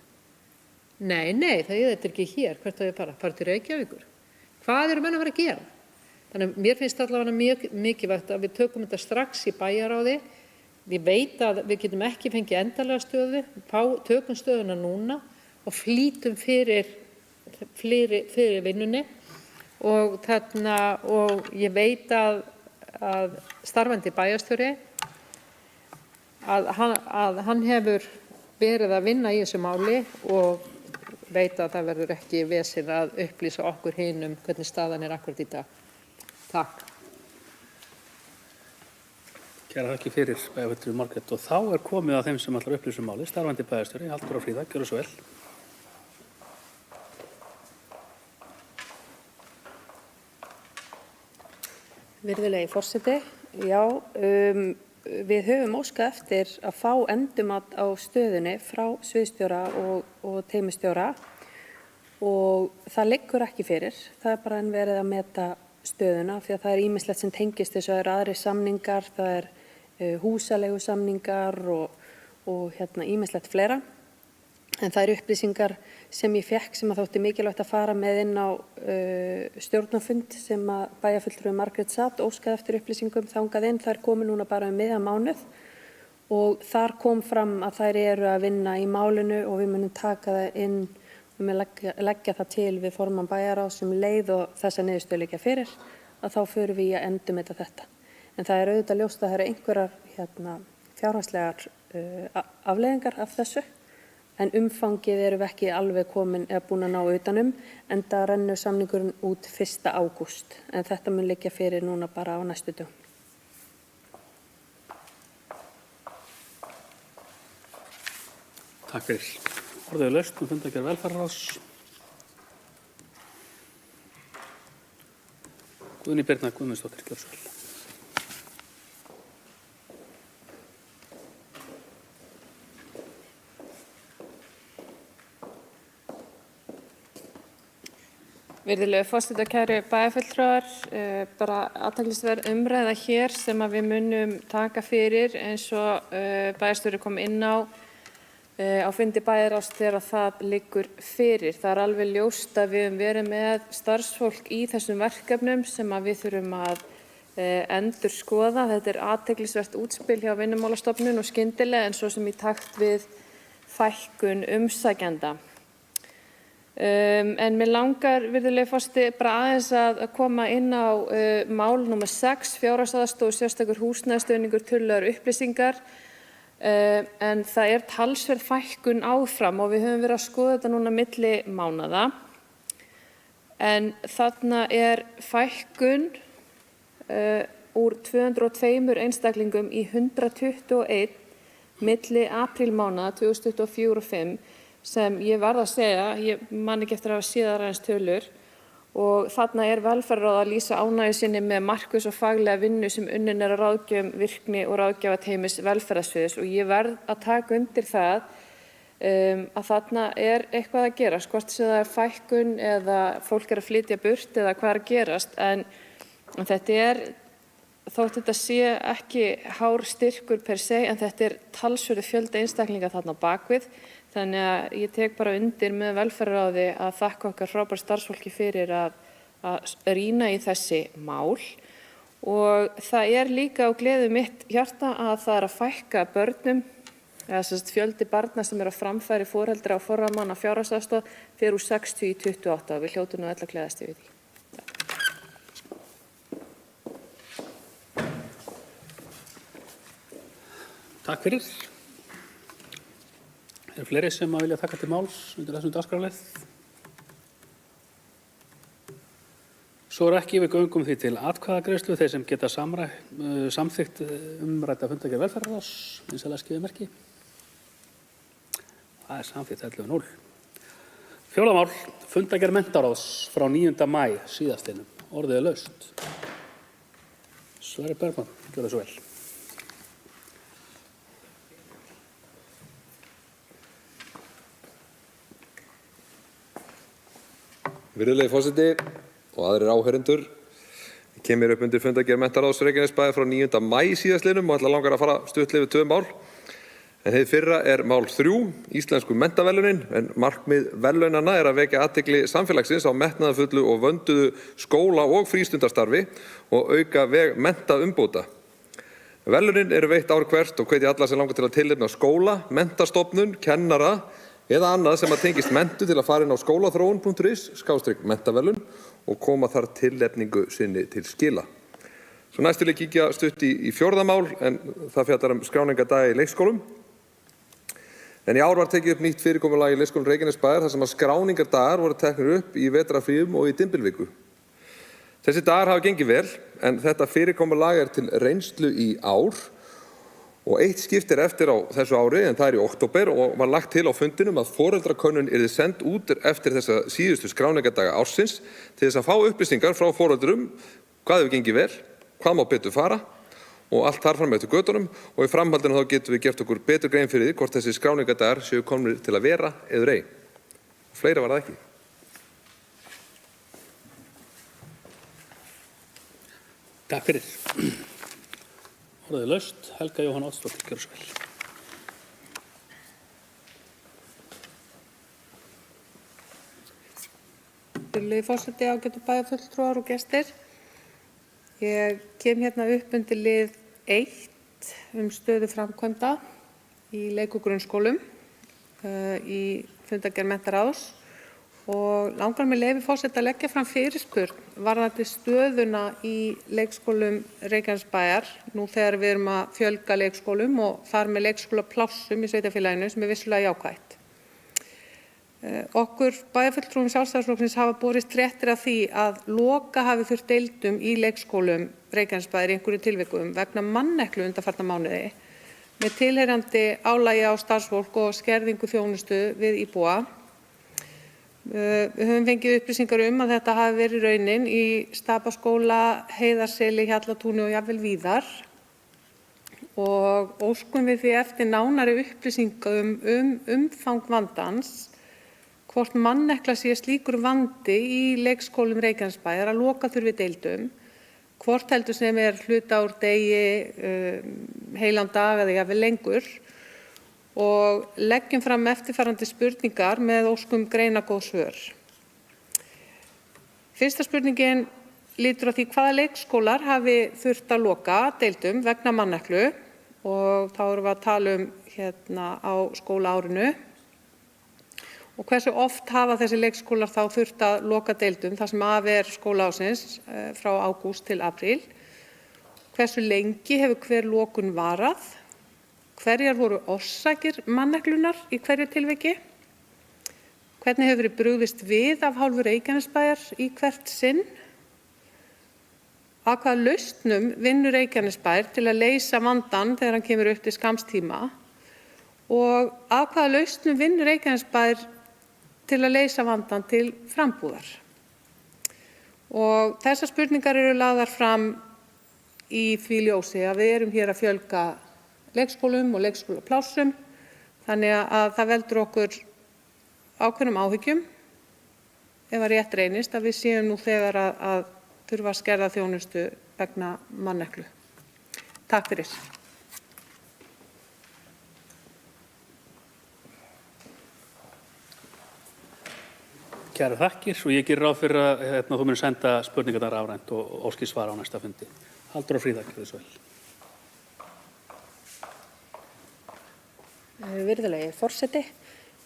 Nei, þetta ekki hér, hvert að við fara til Reykjavíkur. Hvað eru menn að fara að gera? Þannig að mér finnst allavega mjög mikilvægt að við tökum þetta strax í bæjarráði. Ég veit að við getum ekki fengið endanlega stöðu, tökum stöðuna núna og flýtum fyrir vinnunni og ég veit að starfandi bæjarstjóri að hann hefur verið að vinna í þessu máli og veit að það verður ekki vesen að upplýsa okkur hinum hvernig staðan akkúrat í dag. Takk.
Kærar þakkir fyrir bæjarfulltrúi Margrét og þá komið að þeim sem ætlar að upplýsa máli, starfandi bæjarstjóri Halldóra Fríða, gjörðu svo vel.
Virðulegi forseti, já, við höfum óskað eftir að fá endurmat á stöðunni frá sviðsstjóra og teymistjóra og það liggur ekki fyrir. Það bara enn verið að meta stöðuna því að það ýmislegt sem tengist þessu, það aðrir samningar, það húsaleigusamningar og ýmislegt fleira. En það upplýsingar sem ég fékk sem að þótti mikilvægt að fara með inn á stjórnarfund sem að bæjarfulltrúi Margrét sat óskaði eftir upplýsingum þangað inn. Það komið núna bara miðjan mánuð og þar kom fram að þær eru að vinna í málinu og við munum taka það inn og leggja það til við formann bæjarráðs leið og þessa niðurstöðu liggja fyrir að þá förum við að endurmeta þetta. En það auðvitað ljóst að það eru einhverjar fjárhagslegar afleiðingar af þessu. En umfangið við ekki alveg komin eða búin að ná utanum, enda rennur samningurinn út 1. ágúst. En þetta mun liggja fyrir núna bara á næstu dögum.
Takk fyrir. Orðið laust fundargerð velferðarráðs. Guðný Birna Guðmundsdóttir, gjörðu svo vel.
Virðulegi forseti, kæru bæjarfulltrúar, bara athyglisverð umræða hér sem að við munum taka fyrir eins og bæjarstjóri kom inn á fundi bæjarráðs þegar það liggur fyrir. Það alveg ljóst að við höfum verið með starfsfólk í þessum verkefnum sem að við þurfum að endurskoða. Þetta athyglisvert útspil hjá Vinnumálastofnun og skyndilega en svo sem í takt við fækkun umsækjenda. En mér langar, virðulegi forseti, bara aðeins að koma inn á mál númer 6, fjárhagsaðstoð og sérstakur húsnæðisstuðningur, tölulegar upplýsingar. En það talsverð fækkun áfram og við höfum verið að skoða þetta núna milli mánaða. En þarna fækkun úr 202 einstaklingum í 121 milli aprílmánaða 2024 og 5 sem ég varð að segja, ég man ekki eftir að hafa séð aðra eins tölur og þarna velferðarráð að lýsa ánægju sinni með markviss og faglega vinnu sem unnin að ráðgjöfum virkni og ráðgjafateymis velferðarsviðs og ég verð að taka undir það að þarna eitthvað að gerast, hvort sem það fækkun eða fólk að flytja burt eða hvað að gerast en þetta þótt þetta sé ekki hár styrkur per se en þetta talsverður fjöldi einstaklinga þarna á bakvið. Þannig að ég tek bara undir með velferðarráði að þakka okkar frábæru starfsfólki fyrir að að rýna í þessi mál og það er líka á gleði mitt hjarta að það er að fækka börnum, eða fjöldi barna sem er á framfæri foreldra og forráðamanna fjárhagsaðstoð fer úr 60 í 28 og við hljótum nú öll að gleðast yfir því.
Takk fyrir. Er fleiri sem vilja taka til máls undir þessum dagskrárlið? Svo er ekki, við göngum því til atkvæðagreiðslu, þeir sem geta samþykkt umrædda fundargerð velferðarráðs, vinsamlega skipið merki. Það er samþykkt 11-0. Fjórða mál, fundargerð menntaráðs frá 9. maí síðastliðnum. Orðið er laust. Sverrir Bergmann, gjörðu svo vel.
Virðulegi forseti og aðrir áheyrendur, ég kem mér upp undir fundargerð menntaráðs Reykjanesbæjar frá 9. maí síðastliðnum og ætla langar að fara stuttlega yfir 2 mál. En hið fyrra er mál 3, íslensku menntaverðlaunin, en markmið verðlaunanna er að vekja athygli samfélagsins á metnaðarfullu og vönduðu skóla- og frístundastarfi og auka veg menntaumbóta. Verðlaunin eru veitt ár hvert og hvetja alla sem langar til að tilnefna skóla, menntastofnun, kennara eða annað sem að tengist menntun til að fara inn á skólaþróun.is/menntaverðlaun og koma þar tilnefningu sinni til skila. Svo næst vil ég kíkja stutt í fjórða mál, en það fjallar skráningardag í leikskólum. En í ár var tekið upp nýtt fyrirkomulag í leikskólum Reykjanesbæjar þar sem að skráningardagar voru teknir upp í vetrarfríum og í dymbilviku. Þessi dagar hafa gengið vel, en þetta fyrirkomulag er til reynslu í ár og eitt skipt er eftir á þessu ári, en það er í október og var lagt til á fundinum að foreldrakönnun yrði send út eftir þessa síðustu skráningardaga ársins til þess að fá upplýsingar frá foreldrum hvað hefur gengið vel, hvað má betur fara og allt þar fram eftir götunum og í framhaldinu þá getum við gert okkur betur grein fyrir því hvort þessi skráningardagar séu komnir til að vera eður ei. Fleira var það ekki.
Takk fyrir. Orðið laust, Helga Jóhann Oddsdóttir, gjörðu svo vel.
Virðulegi forseti, ágætu bæjarfulltrúar og gestir. Ég kem hérna upp undir lið 1 stöðu framkvæmda í leik- og grunnskólum í fundargerð menntaráðs og langar með leyfi forseta að leggja fram fyrirspurn varðandi stöðuna í leikskólum Reykjanesbæjar nú þegar við erum að fjölga leikskólum og þar með leikskólaplássum í sveitarfélaginu sem er vissulega jákvætt. Okkur bæjarfulltrúum Sjálfstæðisflokksins hafa borist fréttir af því að loka hafi þurft deildum í leikskólum Reykjanesbæjar í einhverjum tilvikum vegna manneklu undanfarna mánuði með tilheyrandi álagi á starfsfólk og skerðingu þjónustu við íbúa. Við höfum fengið upplýsingar að þetta hafi verið raunin í Stapaskóla, Heiðarseli, Hjallatúni og jafnvel víðar og óskum við því eftir nánari upplýsingum umfang vandans hvort mannekla sé slíkur vandi í leikskólum Reykjanesbæjar að loka þurfi deildum, hvort heldur sem er hluta úr degi, heilan dag eða jafnvel lengur og leggjum fram eftirfarandi spurningar með óskum greinagóð svör. Fyrsta spurningin lýtur að því hvaða leikskólar hafi þurft að loka deildum vegna manneklu og þá erum við að tala á skólaárinu og hversu oft hafa þessi leikskólar þá þurft að loka deildum þar sem af er skólaársins frá ágúst til apríl. Hversu lengi hefur hver lokun varað? Hverjar voru orsakir manneklunar í hverju tilviki? Hvernig hefur verið brugðist við af hálfu Reykjanesbæjar í hvert sinn? Að hvaða lausnum vinnur Reykjanesbær til að leysa vandann þegar hann kemur upp til skamms tíma? Og að hvaða lausnum vinnur Reykjanesbær til að leysa vandann til frambúðar? Og þessar spurningar eru lagðar fram í því ljósi að við erum hér að fjölga leikskólum og leikskólaplássum þannig að það veldur okkur ákveðnum áhyggjum ef að rétt reynist að við séum nú þegar að þurfa að skerða þjónustu vegna manneklu. Takk fyrir.
Kærar þakkir og ég gerir ráð fyrir að þú munir senda spurningarnar rafrænt og óskir svara á næsta fundi. Halldóra Fríða, gjörðu svo vel.
Virðulegi forseti,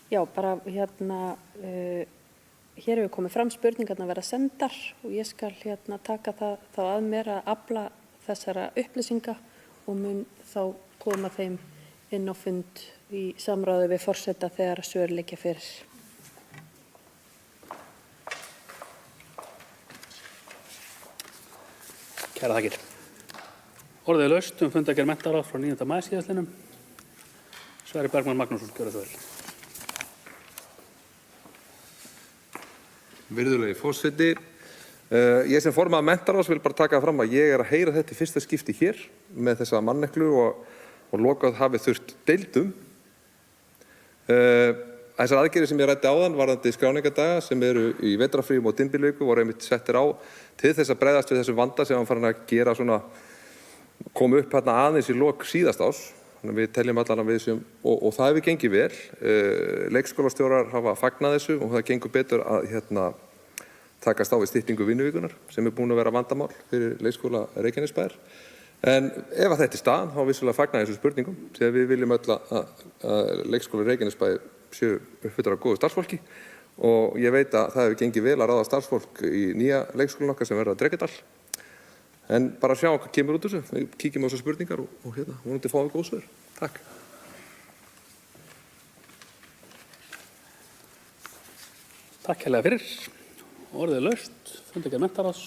já bara hér hefur komið fram spurningarnar verða sendar og ég skal taka það þá að mér að afla þessara upplýsinga og mun þá koma þeim inn á fund í samráði við forseta þegar svör liggja fyrir.
Kærar þakkir. Orðið er laust fundargerð menntaráðs frá 9. maí síðastliðnum. Sverrir Bergmann Magnússon, gjörðu svo vel.
Virðulegi forseti, ég sem formaður menntaráðs vil bara taka fram að ég er að heyra þetta í fyrsta skipti hér með þessa manneklu og lokað hafi þurft deildum. Þessar aðgerðir sem ég ræddi áðan varðandi skráningadaga sem eru í vetrarfríum og dymbilviku voru einmitt settir á til þess að bregðast við þessum vanda sem var farin að gera koma upp aðeins í lok síðast árs. Þannig að við teljum allan að við séum, og það hefur gengið vel. Leikskólastjórar hafa fagnað þessu og það gengur betur að takast á við styttingu vinnuvíkunar sem er búin að vera vandamál fyrir leikskóla Reykjanesbæjar. En ef að þetta er staðan, þá vissulega fagna þessu spurningum, því að við viljum öll að leikskóla Reykjanesbæjar séu uppfylltar af góðu starfsfólki og ég veit að það hefur gengið vel að ráða starfsfólk í nýja leikskólan okkar sem verður að Drekadal. En bara sjá hvað kemur út úr þessu, við kíkjum á þessar spurningar og vonandi fáum við góð svör. Takk.
Takk hérlega fyrir. Orðið er laust, fundargerð menntaráðs.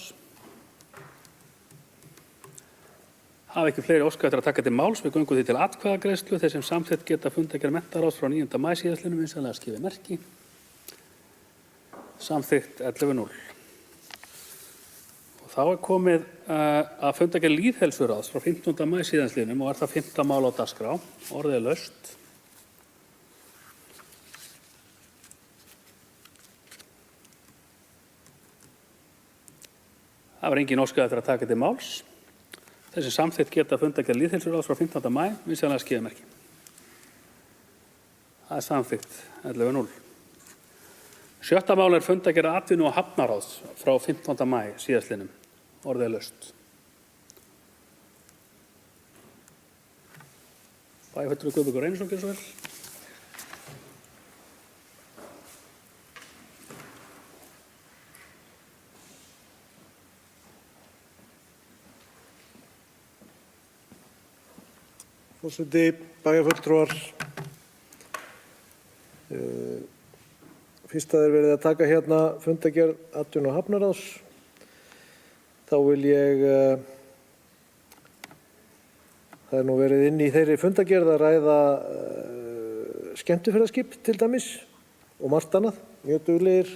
Hafa ekki fleiri óskað eftir að taka til máls, við göngum því til atkvæðagreiðslu. Þeir sem samþykkt geta fundargerð menntaráðs frá 9. maí síðastliðnum vinsamlega skipið merki. Samþykkt 11-0. Og þá er komið að fundargerð lýðheilsuráðs frá 15. maí síðastliðnum og er það 5. mál á dagskrá. Orðið er laust. Það var engin óskað eftir að taka til máls. Þeir sem samþykkt geta fundargerð lýðheilsuráðs frá 15. maí vinsamlega skipið merki. Það er samþykkt 11-0. 7. mál er fundargerð atvinnu- og hafnaráðs frá 15. maí síðastliðnum. Orðið er laust. Bæjarfulltrúi Guðbergur Einarsson, gjörðu svo vel.
Forseti, bæjarfulltrúar. Fyrst að verið að taka hérna fundargerð atvinnu- og hafnaráðs, þá vil ég, það nú verið inn í þeirri fundargerð að ræða skemmtiferðaskip til dæmis og margt annað, mjög duglegir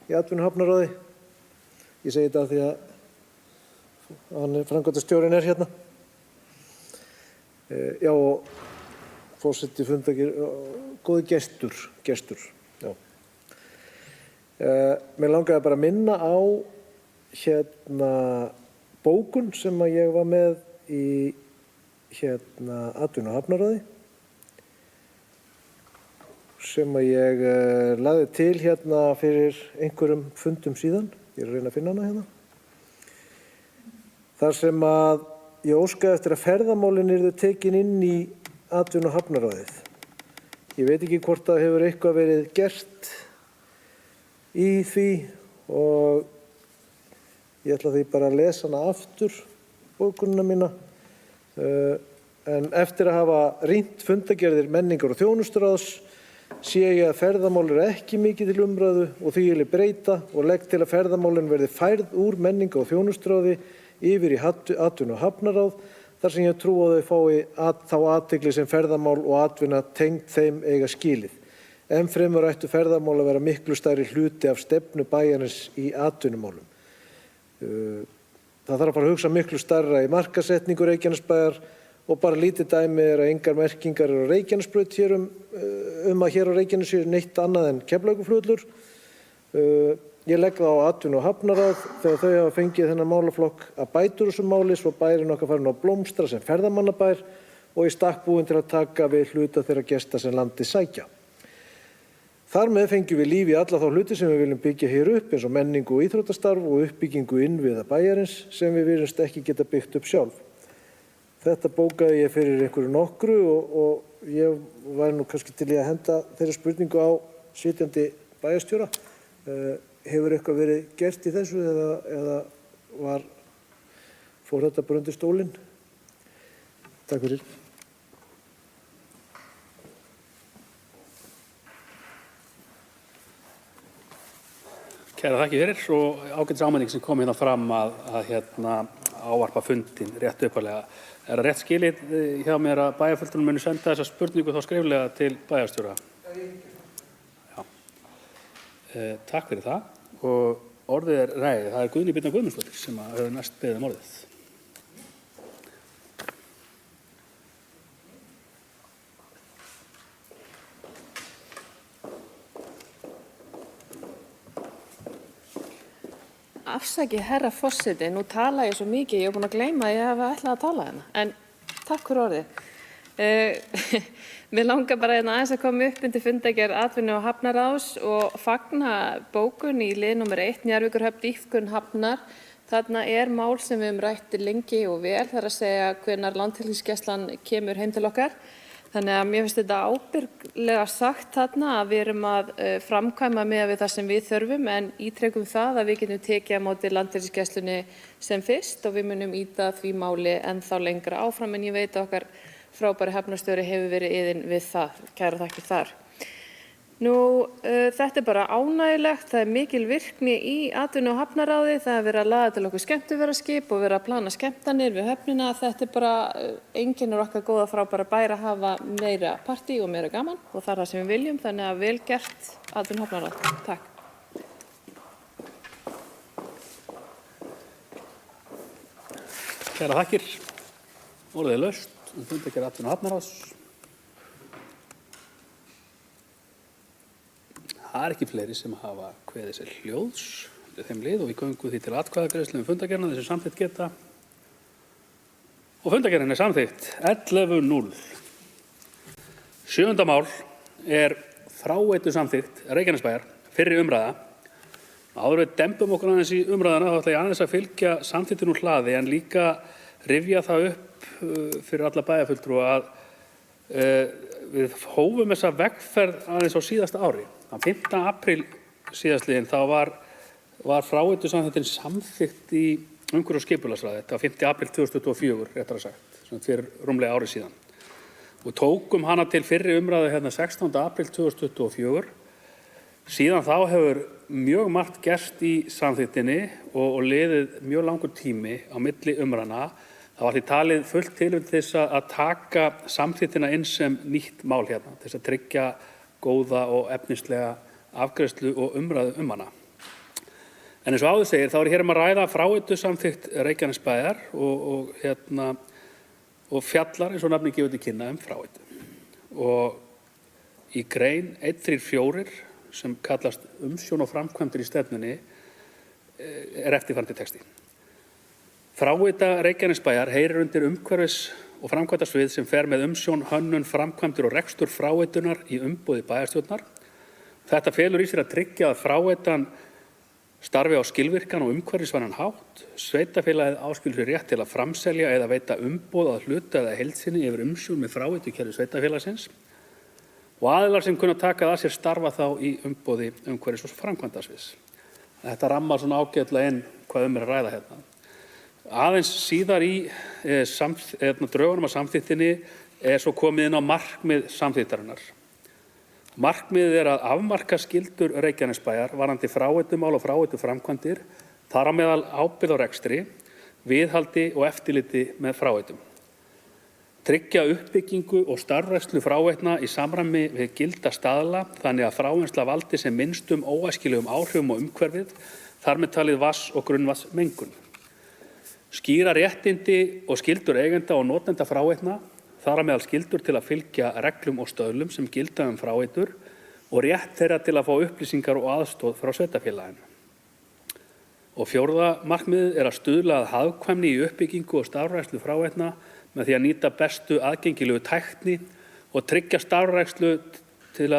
í atvinnu- og hafnaráði. Ég segi þetta af því að framkvæmdastjórinn er hérna. Já, og forseti fundargerð, góði gestur, já. Mér langaði bara að minna á bókun sem að ég var með í atvinnu- og hafnaráði sem að ég lagði til fyrir einhverjum fundum síðan. Ég er að reyna að finna hana hérna. Þar sem að ég óskaði eftir að ferðamálin yrðu tekin inn í atvinnu- og hafnaráðið. Ég veit ekki hvort það hefur eitthvað verið gert í því og ég ætla því bara að lesa hana aftur, bókunina mína. En eftir að hafa rýnt fundargerðir menningar- og þjónusturáðs sé ég að ferðamál eru ekki mikið til umræðu og því vil ég breyta og legg til að ferðamálin verði færð úr menningar- og þjónusturáði yfir í atvinnu- og hafnaráð þar sem ég trú að þau fái þá athygli sem ferðamál og atvinna tengd þeim eiga skilið. Enn fremur ættu ferðamál að vera miklu stærri hluti af stefnu bæjarins í atvinnumálum. Það þarf að fara að hugsa miklu stærra í markaðssetningu Reykjanesbæjar og bara lítið dæmi er að engar merkingar eru á Reykjanesbraut hér að hér á Reykjanesi er neitt annað en Keflavíkurflugvöllur. Ég legg það á atvinnu- og hafnaráð þegar þau hafa fengið þennan málaflokk að bæta úr þessum máli svo bærinn okkar farin á blómstra sem ferðamannabær og í stakk búinn til að taka við hluta þeirra gesta sem landið sækja. Þar með fengjum við líf í alla þá hluti sem við viljum byggja hér upp eins og menningu og íþróttastarf og uppbyggingu innviða bæjarins sem við virðumst ekki geta byggt upp sjálf. Þetta bókaði ég fyrir einhverju nokkru og ég væri nú kannski til í að henda þeirri spurningu á sitjandi bæjarstjóra. Hefur eitthvað verið gert í þessu eða fór þetta bara undir stólinn? Takk fyrir.
Kæra þakki fyrir og ágætis áminning sem kom hérna fram að ávarpa fundin rétt upphaflega. Er það rétt skilið hjá mér að bæjarfulltrúinn muni senda þessa spurningu þá skriflega til bæjarstjóra? Já. Takk fyrir það og orðið það er Guðný Birna Guðmundsdóttir sem hefur næst beðið um orðið.
Afsakið, herra forseti, nú tala ég svo mikið, ég hef búin að gleyma að ég hef ætlað að tala hérna, en takk fyrir orðið. Mér langar bara aðeins að koma upp undir fundargerð atvinnu- og hafnaráðs og fagna bókun í lið nr. 1, Njarðvíkurhöfn dýpkun hafnar. Þarna er mál sem við höfum rætt lengi og vel, það er að segja hvenær Landhelgisgæslan kemur heim til okkar. Þannig að mér finnst þetta ábyrglega sagt þarna að við erum að framkvæma með við það sem við þurfum en ítrekum það að við getum tekið á móti Landhelgisgæslunni sem fyrst og við munum ýta því máli ennþá lengra áfram en ég veit að okkar frábæri hafnarstjóri hefur verið iðinn við það. Kærar þakkir þar. Þetta er bara ánægilegt, það er mikil virkni í atvinnu- og hafnaráði, það er verið að laða til okkur skemmtiferðaskip og verið að plana skemmtanir við höfnina. Þetta er bara einkennir okkar góða frábæra bæra að hafa meira partí og meira gaman og það er það sem við viljum, þannig að vel gert atvinnu- og hafnaráð. Takk.
Kærar þakkir. Orðið laust fundargerð atvinnu- og hafnaráðs. Það er ekki fleiri sem hafa kveðið sér hljóðs þeim lið og við göngum því til atkvæðagreiðslu fundargerðina þessi samþykkt geta. Og fundargerðin er samþykkt 11-0. 7. mál er fráveitu samþykkt Reykjanesbæjar fyrri umræða. Áður við dembum okkur aðeins í umræðana þá ætla ég aðeins að fylgja samþykktin úr hlaði en líka rifja það upp fyrir alla bæjarfulltrúa að við hófum þessa vegferð aðeins á síðasta ári. Þann 5. apríl síðastliðinn þá var fráveitusamþykktin samþykkt í umhverfis- og skipulagsráði. Þetta var 5. apríl 2024, réttara sagt, sem fyrir rúmlega ári síðan. Og tókum hana til fyrri umræðu 16. apríl 2024. Síðan þá hefur mjög margt gerst í samþykktinni og liðið mjög langur tími á milli umræðna. Það var því talið fullt tilefni til þess að taka samþykktina inn sem nýtt mál til þess að tryggja góða og efnislega afgreiðslu og umræðu hana. En eins og áður segir, þá er hér að ræða fráveitusamþykkt Reykjanesbæjar og fjallar eins og nafnið gefur til kynna fraveitu. Og í grein 134 sem kallast umsjón og framkvæmdir í stefnunni er eftirfarandi texti. Fráveita Reykjanesbæjar heyrir undir umhverfis- og framkvæmdasvið sem fer með umsjón, hönnun, framkvæmdir og rekstur fráveitunar í umboði bæjarstjórnar. Þetta felur í sér að tryggja að fráveitan starfi á skilvirkan og umhverfisvænan hátt. Sveitarfélagið áskilur sér rétt til að framselja eða veita umboð að hluta eða heild sinni yfir umsjón með fráveitukerfi sveitarfélagsins og aðilar sem kunna taka að sér starfa þá í umboði umhverfis- og framkvæmdasviðs. Þetta rammar svona ágætlega inn hvað er að ræða hérna. Aðeins síðar í drögunum að samþykktinni er svo komið inn á markmið samþykktarinnar. Markmiðið er að afmarka skyldur Reykjanesbæjar varðandi fráveitumál og fráveituframkvæmdir, þar á meðal ábyrgð á rekstri, viðhaldi og eftirliti með fráveitum. Tryggja uppbyggingu og starfrækslu fráveitna í samræmi við gilda staðla þannig að frávinnsla valdi sem minnstum óæskilegum áhrifum á umhverfið, þar með talið vatns- og grunnvatnsmengun. Skýra réttindi og skyldur eigenda og notenda fráveitna, þar á meðal skyldur til að fylgja reglum og stöðlum sem gilda fráveitur og rétt þeirra til að fá upplýsingar og aðstoð frá sveitarfélaginu. Og 4. markmiðið er að stuðla að hagkvæmni í uppbyggingu og starfrækslu fráveitna með því að nýta bestu aðgengilegu tækni og tryggja starfrækslu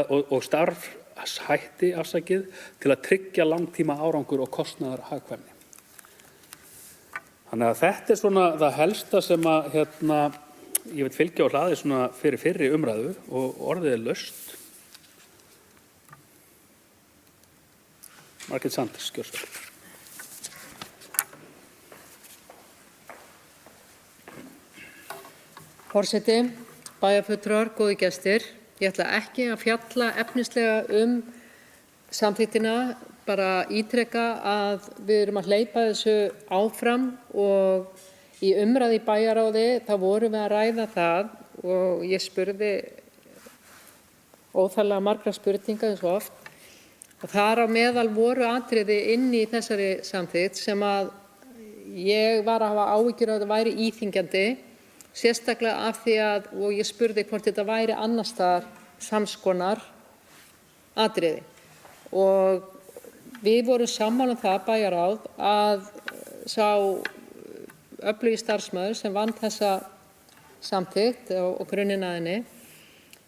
og starf hætti til að tryggja langtíma árangur og kostnaðarhagkvæmni. Þannig að þetta svona það helsta sem að ég vil fylgja á hlaði svona fyrir fyrri umræðu og orðið laust. Margrét Sanders, gjörðu.
Forseti, bæjarfulltrúar, góðir gestir. Ég ætla ekki að fjalla efnislega samþykktina, bara ítreka að við erum að hleypa þessu áfram og í umræðu í bæjarráði þá vorum við að ræða það og ég spurði óþarflega margra spurninga eins og oft og þar á meðal voru atriði inn í þessari samþykkt sem að ég var að hafa áhyggjur að það væri íþyngjandi. Sérstaklega af því að, og ég spurði hvort þetta væri annars staðar samskonar atriði. Og við vorum sammála það bæjarráð að sá öflugi starfsmaður sem vann þessa samþykkt og grunninn að henni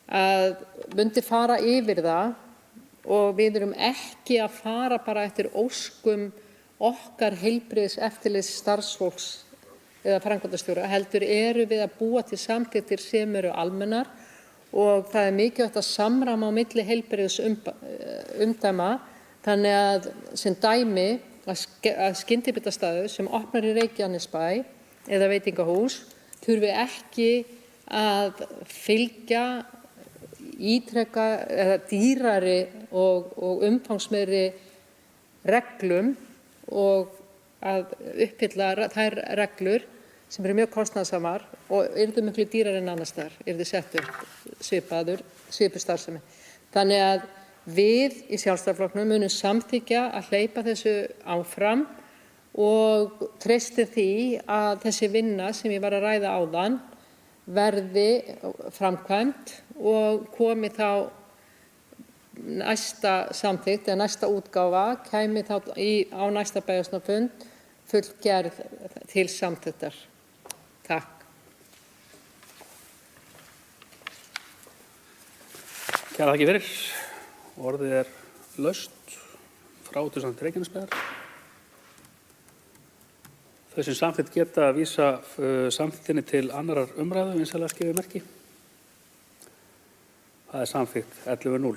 að myndi fara yfir það og við erum ekki að fara bara eftir óskum okkar heilbrigðiseftirlits starfsfólks eða framkvæmdastjóra, heldur eru við að búa til samþykktir sem eru almennar og það er mikilvægt að samræma á milli heilbrigðisumdæma þannig að sem dæmi að skyndibitastaður sem opnar í Reykjanesbæ eða veitingahús þurfi ekki að fylgja ítreka eða dýrari og umfangsmeiri reglum og að uppfylla þær reglur sem eru mjög kostnaðarsamar og yrðu miklu dýrari en annars staðar, yrðu sett upp svipuð starfsemi. Þannig að við í Sjálfstæðisflokknum munum samþykkja að hleypa þessu áfram og treystum því að þessi vinna sem ég var að ræða áðan verði framkvæmd og komi þá næsta samþykkt eða næsta útgáfa kæmi þá á næsta bæjarstjórnarfund fullgerð til samþykktar. Takk.
Kærar þakkir fyrir. Orðið er laust frá til samt Reykjanesbæjar. Þau sem samþykkt geta að vísa samþykktinni til annarar umræðu, vinsamlega skrifið merki. Það er samþykkt 11.0.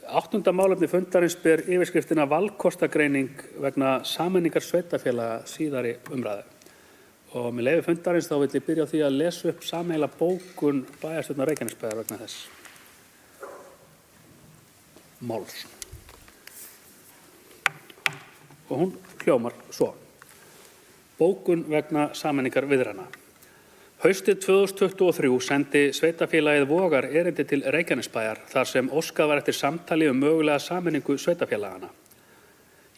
8. málefni fundarins ber yfirskriftina valkostagreining vegna sameiningar sveitarfélaga síðari umræðu. Og með leyfi fundarins þá vil ég byrja á því að lesa upp sameiginlega bókun bæjarstjórnar Reykjanesbæjar vegna þess máls. Og hún hljómar svo. Bókun vegna sameiningar viðræðna. Haustið 2023 sendi sveitarfélagið Vogar erindi til Reykjanesbæjar þar sem óskað var eftir samtali mögulega sameiningu sveitarfélagana.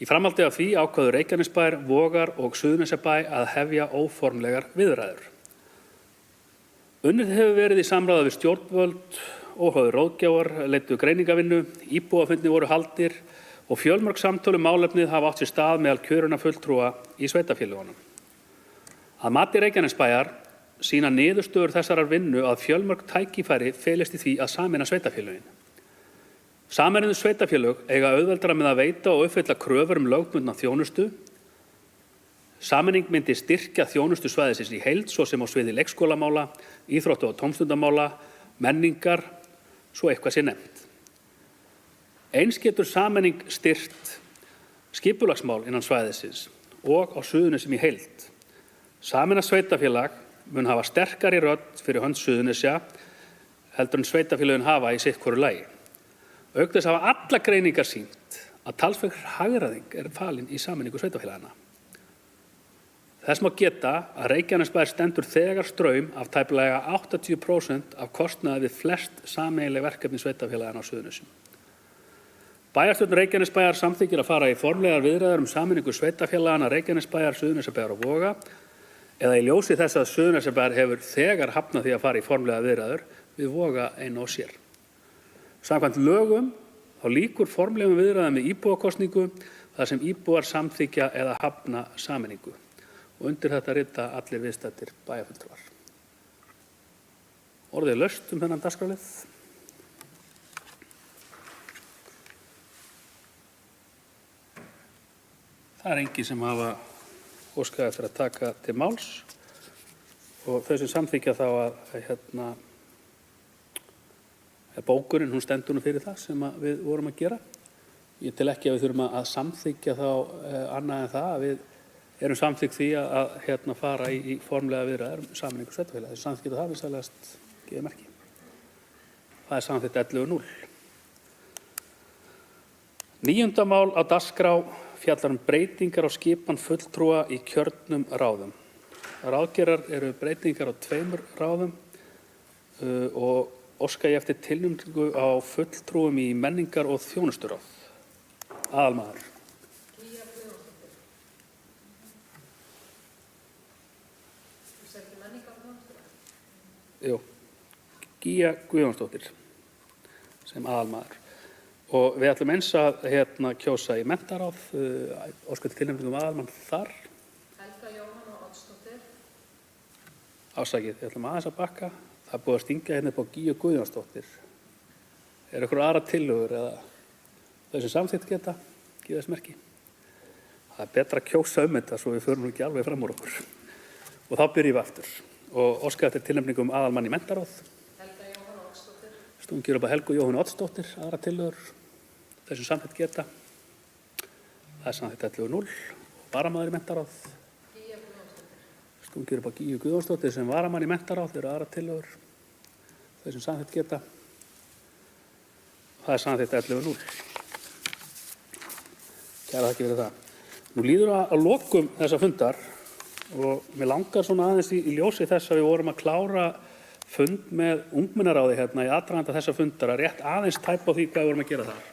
Í framhaldi af því ákváðu Reykjanesbæjar, Vogar og Suðurnesjabæ að hefja óformlegar viðræður. Unnið hefur verið í samráði við stjórnvöld, óháðir ráðgjafar, leiddu greiningavinnu, íbúafundi voru haldir og fjölmörg samtöl málefnið hafa átt sér stað meðal kjörinna fulltrúa í sveitarfélögunum. Að mati Reykjanesbæjar sýna niðurstöður þessarar vinnu að fjölmörg tækifæri felist í því að sameina sveitarfélögin. Sameinuð sveitarfélög eiga auðveldara með að veita og uppfylla kröfur lögbundna þjónustu. Sameining myndi styrkja þjónustu svæðisins í heild svo sem á sviði leikskólamála, íþrótta- og tómstundamála, menningar, svo eitthvað sé nefnt. Eins getur sameining styrkt skipulagsmál innan svæðisins og á Suðurnesjum í heild. Sameinað sveitarfélag mun hafa sterkari rödd fyrir hönd Suðurnesja heldur en sveitarfélögin hafa í sitt hvoru lagi. Auk þess hafa alla greiningar sýnt að talsverð hagræðing er falin í sameiningu sveitarfélagana. Þess má geta að Reykjanesbær stendur þegar straum af tæplega 80% af kostnaði við flest sameiginleg verkefni sveitarfélagana á Suðurnesjum. Bæjarstjórn Reykjanesbæjar samþykkir að fara í formlegar viðræður sameiningu sveitarfélagana Reykjanesbæjar, Suðurnesjabæjar og Voga eða í ljósi þess að Suðurnesjabæjar hefur þegar hafnað því að fara í formlegar viðræður við Voga einu og sér. Samkvæmt lögum þá lýkur formlegum viðræðum með íbúakosningu þar sem íbúar samþykkja eða hafna sameiningu. Og undir þetta rita allir viðstaddir bæjarfulltrúar. Orðið er laust þennan dagskrárlið. Það engin sem hafa óskað eftir að taka til máls og þau sem samþykkja þá að bókunin, hún stendur nú fyrir það sem við vorum að gera. Ég tel ekki að við þurfum að samþykkja þá annað en það að við erum samþykkt því að fara í formlega viðræður um sameiningu sveitarfélaga. Þessi samþykkja það vinsælast gefið merki. Það er samþykkt 11.0. 9. mál á dagskrá fjallar breytingar á skipan fulltrúa í kjörnum ráðum. Ráðgerar eru breytingar á 2 ráðum og óska ég eftir tilnefningu á fulltrúum í menningar- og þjónusturáð. Aðalmaður. Jú, Gígja Guðjónsdóttir sem aðalmaður. Og við ætlum eins að kjósa í menntaráð, óska eftir tilnefningu aðalmann þar.
Helga Jóhanna Oddsdóttir.
Ásakið, við ætlum aðeins að bakka. Það er búið að stinga hérna upp á Gígju Guðjónsdóttir. Er ykkur aðra tillögur eða þau sem samþykkt geta, gefa þess merki? Það er betra að kjósa þetta svo við förum nú ekki alveg fram úr okkur. Og þá byrjum við aftur. Og óska eftir tilnefningu aðalmann í menntaráð.
Helga Jóhanna Oddsdóttir.
Stungir upp á Helgu Jóhannu Oddsdóttir, aðra tillögur. Þau sem samþykkt geta. Það er samþykkt 11.0. Varamaður í menntaráð. Stungir upp á Gígju Guðjónsdóttir sem varamann í menntaráð, eru aðra tillögur. Þau sem samþykkt geta. Það er samþykkt 11.0. Kæra þakkir fyrir það. Nú líður að lokum þessa fundar og mér langar svona aðeins í ljósi þess að við vorum að klára fund með ungmennaráði hérna í aðdraganda þessa fundar að rétt aðeins tæpa á því hvað við vorum að gera þar.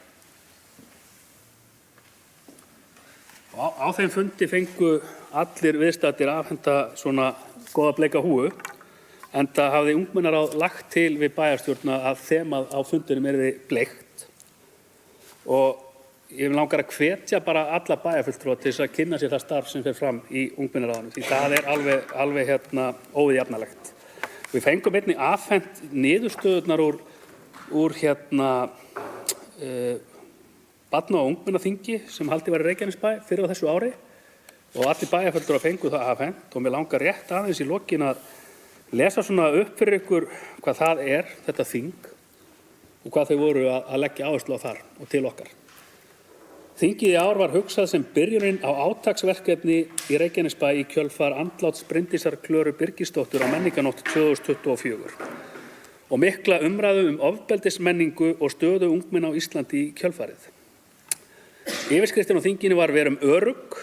Á þeim fundi fengu allir viðstaddir afhenta svona góða bleika húfu, enda hafði ungmennaráð lagt til við bæjarstjórna að þemað á fundinum yrði bleikt. Og ég langar að hvetja bara alla bæjarfulltrúa til þess að kynna sér það starf sem fer fram í ungmennaráðinu, því það er alveg óviðjafnalegt. Við fengum einnig afhent niðurstöðurnar úr barna- og ungmennaþingi sem haldið var í Reykjanesbæ fyrir á þessu ári og allir bæjarfulltrúar fengu það afhent og mér langar rétt aðeins í lokin að lesa svona upp fyrir ykkur hvað það er, þetta þing, og hvað þau voru að leggja áherslu á þar og til okkar. Þingið í ár var hugsað sem byrjunin á átaksverkefni í Reykjanesbæ í kjölfar andláts Bryndísar Klöru Birgisdóttur á menningarnótt 2024 og mikla umræðu ofbeldismenningu og stöðu ungmenna á Íslandi í kjölfarið. Yfirskriftin á þinginu var Verum örugg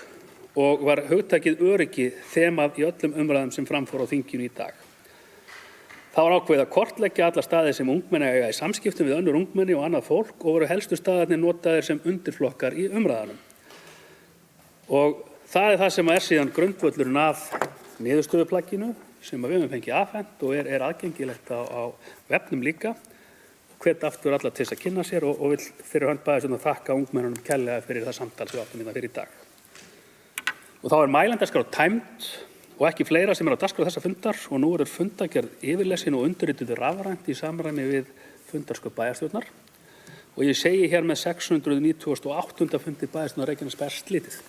og var hugtakið öryggi þemað í öllum umræðum sem framfór á þinginu í dag. Það var ákveðið að kortleggja alla staði sem ungmenni eiga í samskiptum við önnur ungmenni og annað fólk og voru helstu staðarnir notaðir sem undirflokkar í umræðanum. Og það er það sem er síðan grundvöllurinn að niðurstöðuplagginu sem við höfum fengið afhent og er aðgengilegt á vefnum líka. Hvet aftur alla til þess að kynna sér og vil fyrir hönd bæjarstjórnar þakka ungmennunum kærlega fyrir það samtal sem við áttum hérna fyrir í dag. Og þá er mælendaskrá tæmd og ekki fleira sem er á dagskrá þessa fundar og nú er fundargerð yfirlesin og undirrituð rafrænt í samræmi við fundarsköp bæjarstjórnar og ég segi hér með 698. fundi bæjarstjórnar Reykjanesbæjar slitið.